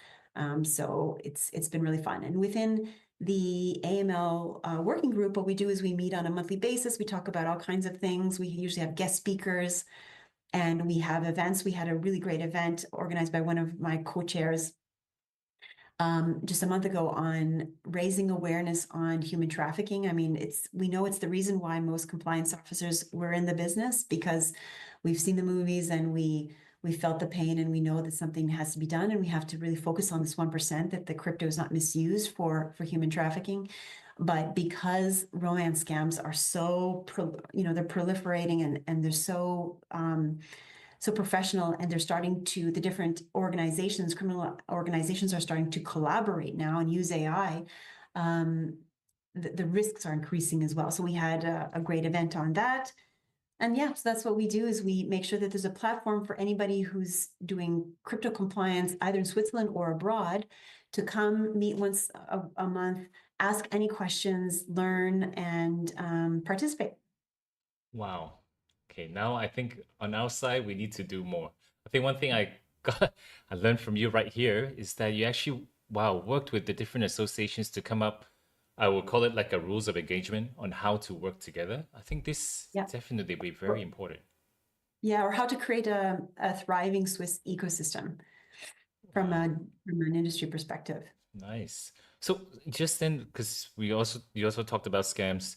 So it's been really fun. And within the AML working group, what we do is we meet on a monthly basis. We talk about all kinds of things. We usually have guest speakers, and we have events. We had a really great event organized by one of my co-chairs just a month ago on raising awareness on human trafficking. I mean, we know it's the reason why most compliance officers were in the business, because we've seen the movies and we felt the pain, and we know that something has to be done, and we have to really focus on this 1%, that the crypto is not misused for human trafficking. But because romance scams are so they're proliferating, and they're so professional, and the different organizations, criminal organizations, are starting to collaborate now and use AI. The risks are increasing as well. So we had a great event on that. And yeah, so that's what we do, is we make sure that there's a platform for anybody who's doing crypto compliance, either in Switzerland or abroad, to come meet once a month, ask any questions, learn, and participate. Wow. Okay, now I think on our side we need to do more. I think one thing I learned from you right here is that you actually, wow, worked with the different associations to come up, I will call it like a rules of engagement on how to work together. I think this Yeah. definitely be very important. Yeah, or how to create a thriving Swiss ecosystem from Wow, from an industry perspective. nice. So just then, because you also talked about scams,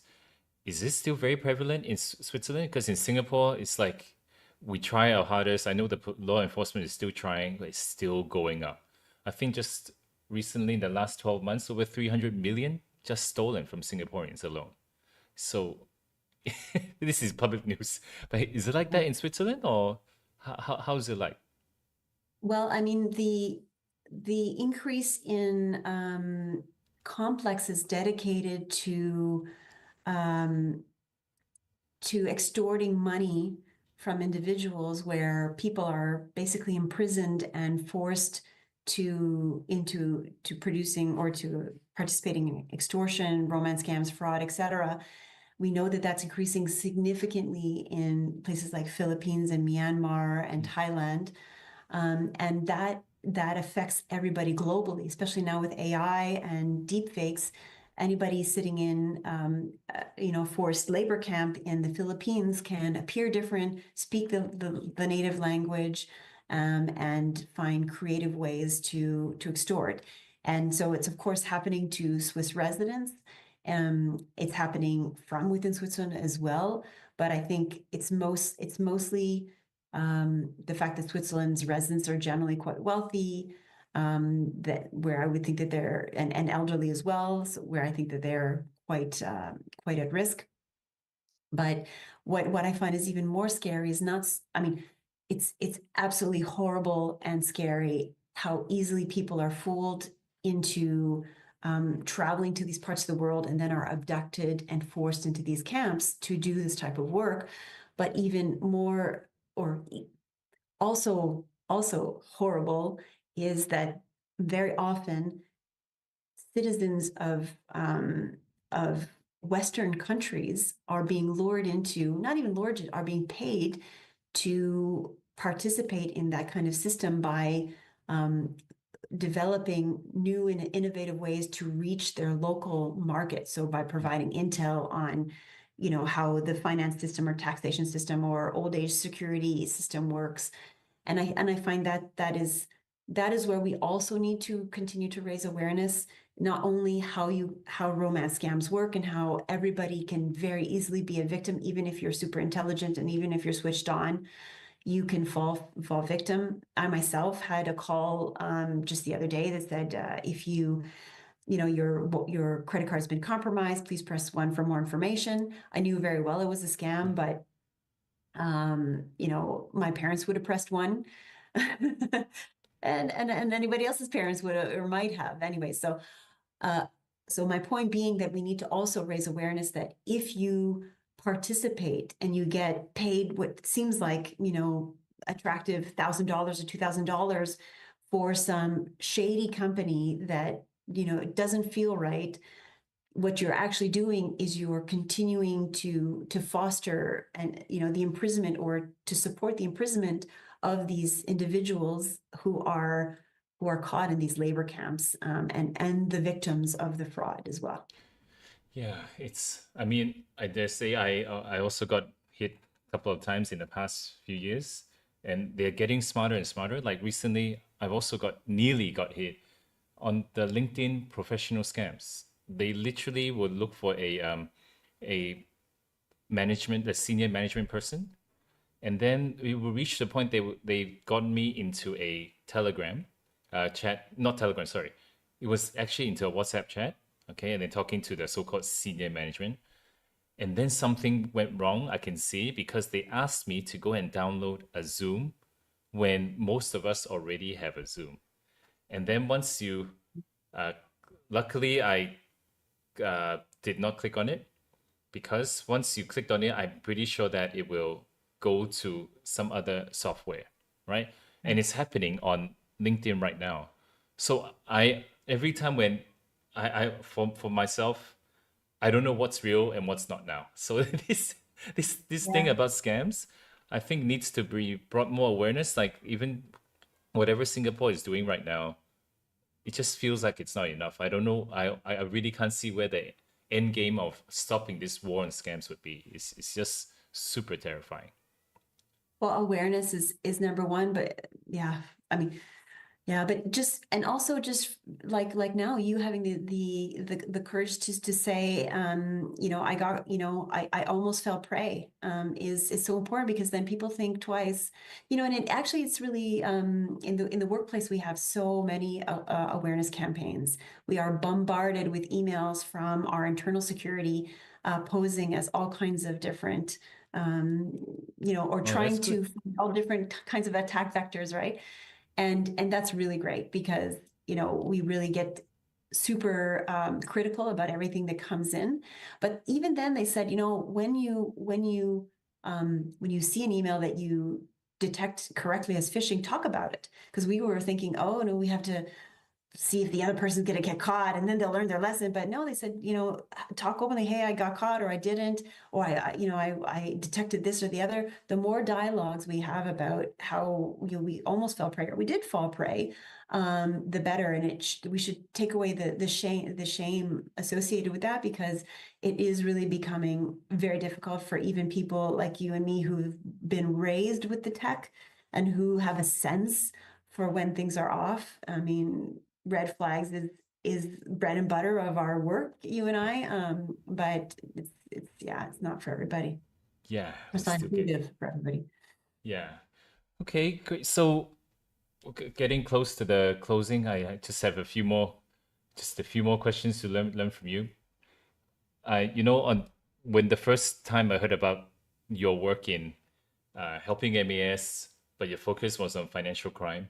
is this still very prevalent in Switzerland? Because in Singapore, it's like we try our hardest. I know the law enforcement is still trying, but it's still going up. I think just recently, in the last 12 months, over 300 million just stolen from Singaporeans alone. So this is public news. But is it like that in Switzerland, or how is it like? Well, I mean, the increase in complexes dedicated um, to extorting money from individuals, where people are basically imprisoned and forced to producing or to participating in extortion, romance scams, fraud, etc. We know that that's increasing significantly in places like Philippines and Myanmar and Thailand, and that affects everybody globally, especially now with AI and deepfakes. Anybody sitting in, forced labor camp in the Philippines can appear different, speak the native language, and find creative ways to extort. And so it's of course happening to Swiss residents. It's happening from within Switzerland as well, but I think it's mostly the fact that Switzerland's residents are generally quite wealthy, that where I would think that they're and elderly as well, so where I think that they're quite at risk. But what I find is even more scary is not, I mean, it's absolutely horrible and scary how easily people are fooled into traveling to these parts of the world and then are abducted and forced into these camps to do this type of work. But even more, or also horrible, is that very often citizens of Western countries are being lured into, not even lured, are being paid to participate in that kind of system by um, developing new and innovative ways to reach their local market. So by providing intel on, how the finance system or taxation system or old age security system works. And I find that that is where we also need to continue to raise awareness, not only how romance scams work and how everybody can very easily be a victim, even if you're super intelligent and even if you're switched on, you can fall victim. I myself had a call just the other day that said, if your credit card's been compromised, please press 1 for more information. I knew very well it was a scam, but my parents would have pressed 1. And anybody else's parents would have or might have anyway. Uh, so my point being that we need to also raise awareness that if you participate and you get paid what seems like, attractive $1,000 or $2,000 for some shady company that, it doesn't feel right, what you're actually doing is you're continuing to foster and the imprisonment, or to support the imprisonment of these individuals who are caught in these labor camps, and the victims of the fraud as well. Yeah, I mean, I dare say I also got hit a couple of times in the past few years, and they're getting smarter and smarter. Like recently, I've also nearly got hit on the LinkedIn professional scams. They literally would look for a a senior management person, and then we will reach the point they got me into a Telegram chat, not Telegram, sorry. It was actually into a WhatsApp chat, okay, and then talking to the so-called senior management. And then something went wrong, I can see, because they asked me to go and download a Zoom when most of us already have a Zoom. And then once you, uh, luckily, I did not click on it, because once you clicked on it, I'm pretty sure that it will go to some other software, right? And it's happening on LinkedIn right now. So every time when for myself, I don't know what's real and what's not now. So this thing Yeah. about scams, I think needs to be brought more awareness. Like even whatever Singapore is doing right now, it just feels like it's not enough. I don't know. I really can't see where the end game of stopping this war on scams would be. It's just super terrifying. Well, awareness is number one, but yeah, I mean, yeah, but just and also just like now you having the courage to say, I got, I almost fell prey, is so important because then people think twice, and it actually it's really in the workplace we have so many awareness campaigns. We are bombarded with emails from our internal security posing as all kinds of different, or Oh, that's trying good. to find all different kinds of attack vectors, right? And that's really great because we really get super critical about everything that comes in. But even then, they said, when you see an email that you detect correctly as phishing, talk about it, because we were thinking, oh no, we have to see if the other person's going to get caught and then they'll learn their lesson. But no, they said, talk openly. Hey, I got caught, or I didn't, or I detected this or the other. The more dialogues we have about how we almost fell prey, or we did fall prey, the better. And we should take away the shame associated with that, because it is really becoming very difficult for even people like you and me who've been raised with the tech and who have a sense for when things are off. I mean, red flags is bread and butter of our work, you and I. But it's not for everybody. Yeah, we It's not still get. intuitive for everybody. Yeah. Okay, great. So getting close to the closing, I just have just a few more questions to learn from you. On when the first time I heard about your work in helping MAS, but your focus was on financial crime,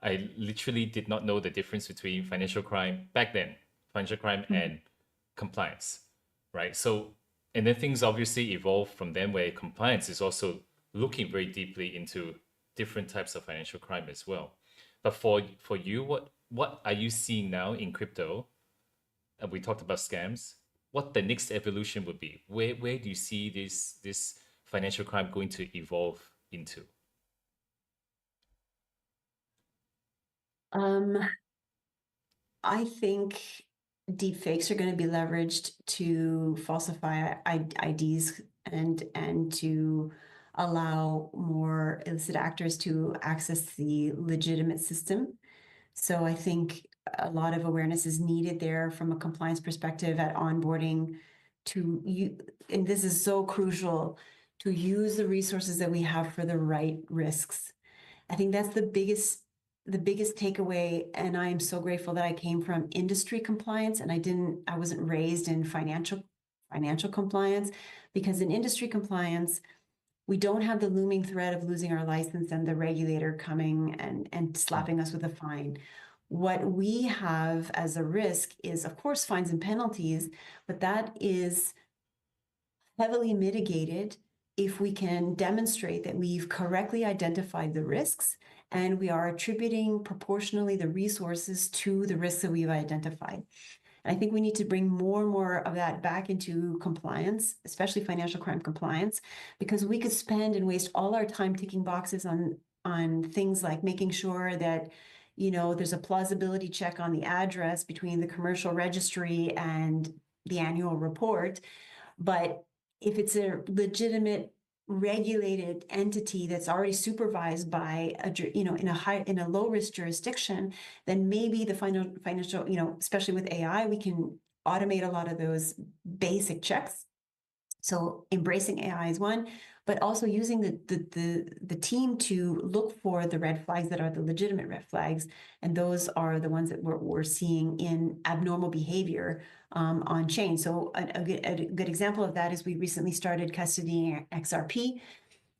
I literally did not know the difference between financial crime back then, financial crime Mhm. and compliance, right? So, and then things obviously evolved from then, where compliance is also looking very deeply into different types of financial crime as well. But for you, what are you seeing now in crypto? And we talked about scams. What the next evolution would be? Where do you see this financial crime going to evolve into? Um, I think deep fakes are going to be leveraged to falsify IDs and to allow more illicit actors to access the legitimate system. So I think a lot of awareness is needed there from a compliance perspective at onboarding to you. And this is so crucial, to use the resources that we have for the right risks. I think that's the biggest takeaway. And I am so grateful that I came from industry compliance and I wasn't raised in financial compliance, because in industry compliance, we don't have the looming threat of losing our license and the regulator coming and Mm, slapping us with a fine. What we have as a risk is, of course, fines and penalties, but that is heavily mitigated if we can demonstrate that we've correctly identified the risks and we are attributing proportionally the resources to the risks that we've identified. And I think we need to bring more and more of that back into compliance, especially financial crime compliance, because we could spend and waste all our time ticking boxes on things like making sure that there's a plausibility check on the address between the commercial registry and the annual report. But if it's a legitimate regulated entity that's already supervised by in a low risk jurisdiction, then maybe the financial, especially with AI, we can automate a lot of those basic checks. So embracing AI is one, but also using the team to look for the red flags that are the legitimate red flags, and those are the ones that we're seeing in abnormal behavior on chain. So a good example of that is we recently started custodying XRP,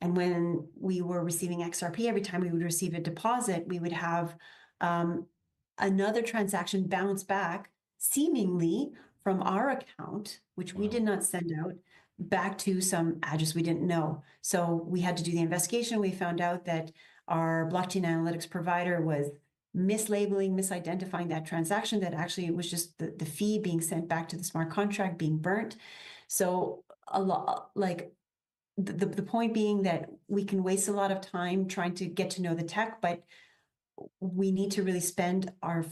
and when we were receiving XRP, every time we would receive a deposit, we would have um, another transaction bounce back, seemingly from our account, which we wow. did not send out, back to some address we didn't know. So we had to do the investigation. We found out that our blockchain analytics provider was mislabeling, misidentifying that transaction, that actually it was just the fee being sent back to the smart contract being burnt. So a lot, like the point being that we can waste a lot of time trying to get to know the tech, but we need to really spend our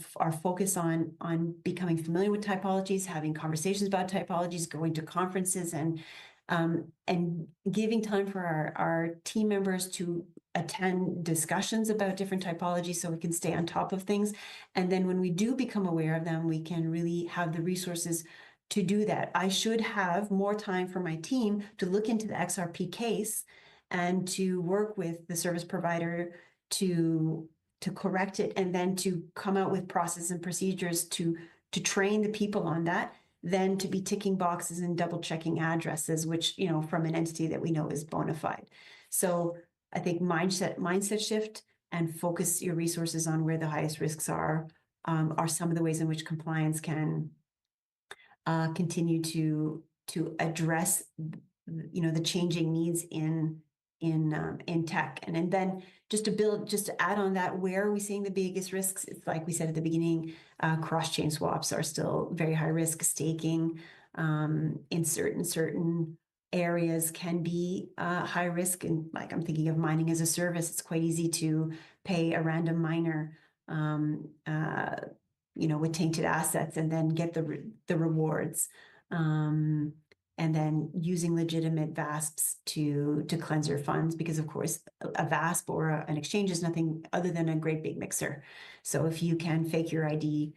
focus on becoming familiar with typologies, having conversations about typologies, going to conferences, and and giving time for our team members to attend discussions about different typologies so we can stay on top of things. And then when we do become aware of them, we can really have the resources to do that. I should have more time for my team to look into the XRP case and to work with the service provider to correct it, and then to come out with process and procedures to train the people on that, than to be ticking boxes and double checking addresses, which, from an entity that we know is bona fide. So I think mindset shift and focus your resources on where the highest risks are some of the ways in which compliance can continue to address the changing needs in tech. And then just to add on that, where are we seeing the biggest risks? It's like we said at the beginning, cross-chain swaps are still very high risk. Staking in certain areas can be high risk. And like, I'm thinking of mining as a service. It's quite easy to pay a random miner with tainted assets and then get the rewards. And then using legitimate VASPs to cleanse your funds, because of course a VASP or an exchange is nothing other than a great big mixer. So if you can fake your ID,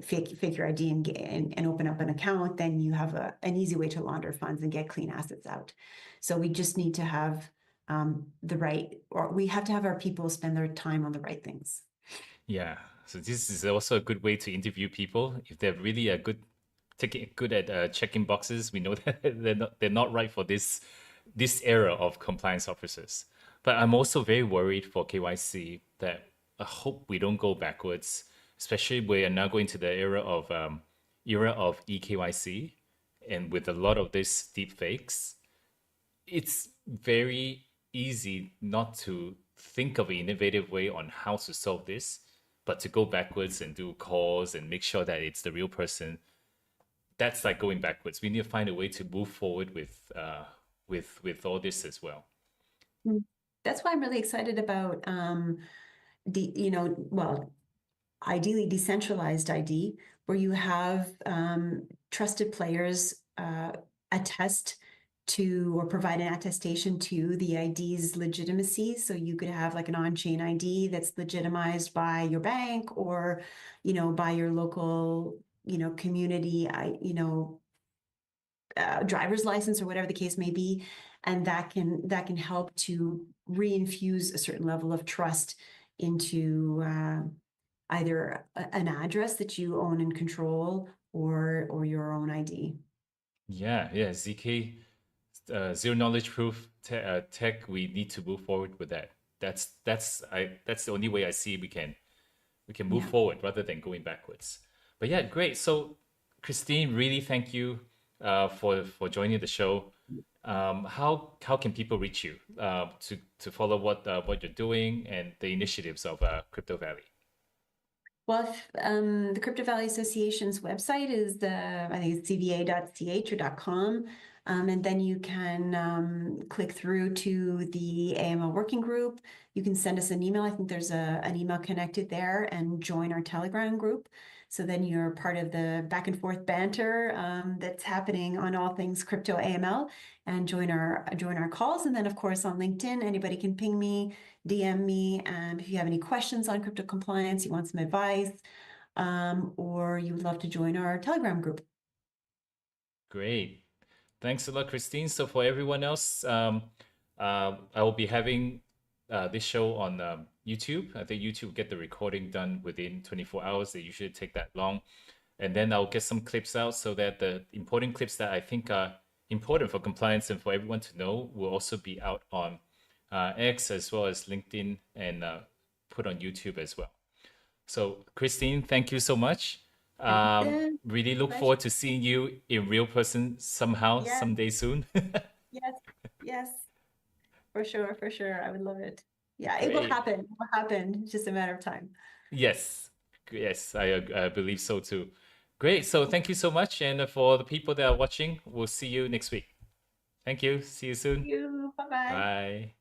fake your ID and open up an account, then you have an easy way to launder funds and get clean assets out. So we just need to have we have to have our people spend their time on the right things. Yeah. So this is also a good way to interview people. If they're really good at checking boxes, we know that they're not right for this era of compliance officers. But I'm also very worried for KYC that I hope we don't go backwards, especially we are now going to the era of eKYC, and with a lot of these deep fakes, it's very easy not to think of an innovative way on how to solve this, but to go backwards and do calls and make sure that it's the real person. That's like going backwards. We need to find a way to move forward with all this as well. That's why I'm really excited about ideally decentralized ID, where you have trusted players attest to or provide an attestation to the ID's legitimacy. So you could have like an on-chain ID that's legitimized by your bank or, by your local, community, driver's license or whatever the case may be. And that can help to reinfuse a certain level of trust into either an address that you own and control or your own ID. Yeah, ZK, zero knowledge proof tech. We need to move forward with that. That's the only way I see we can move forward rather than going backwards. But yeah, great. So Christine, really thank you for joining the show. How can people reach you to follow what you're doing and the initiatives of Crypto Valley? Well, the Crypto Valley Association's website is I think it's cva.ch or .com. And then you can click through to the AML working group. You can send us an email. I think there's an email connected there, and join our Telegram group. So then you're part of the back and forth banter that's happening on all things crypto AML, and join our calls. And then of course on LinkedIn, anybody can ping me, DM me, and if you have any questions on crypto compliance, you want some advice, or you would love to join our Telegram group. Great. Thanks a lot, Christine. So for everyone else, I will be having this show on YouTube. I think YouTube will get the recording done within 24 hours. They usually take that long. And then I'll get some clips out so that the important clips that I think are important for compliance and for everyone to know will also be out on X as well as LinkedIn, and put on YouTube as well. So Christine, thank you so much. Really look forward to seeing you in real person somehow, someday soon. Yes, for sure. I would love it. Yeah, Great. It will happen. It's just a matter of time. Yes, I believe so too. Great. So thank you so much. And for the people that are watching, we'll see you next week. Thank you. See you soon. Thank you. Bye-bye. Bye.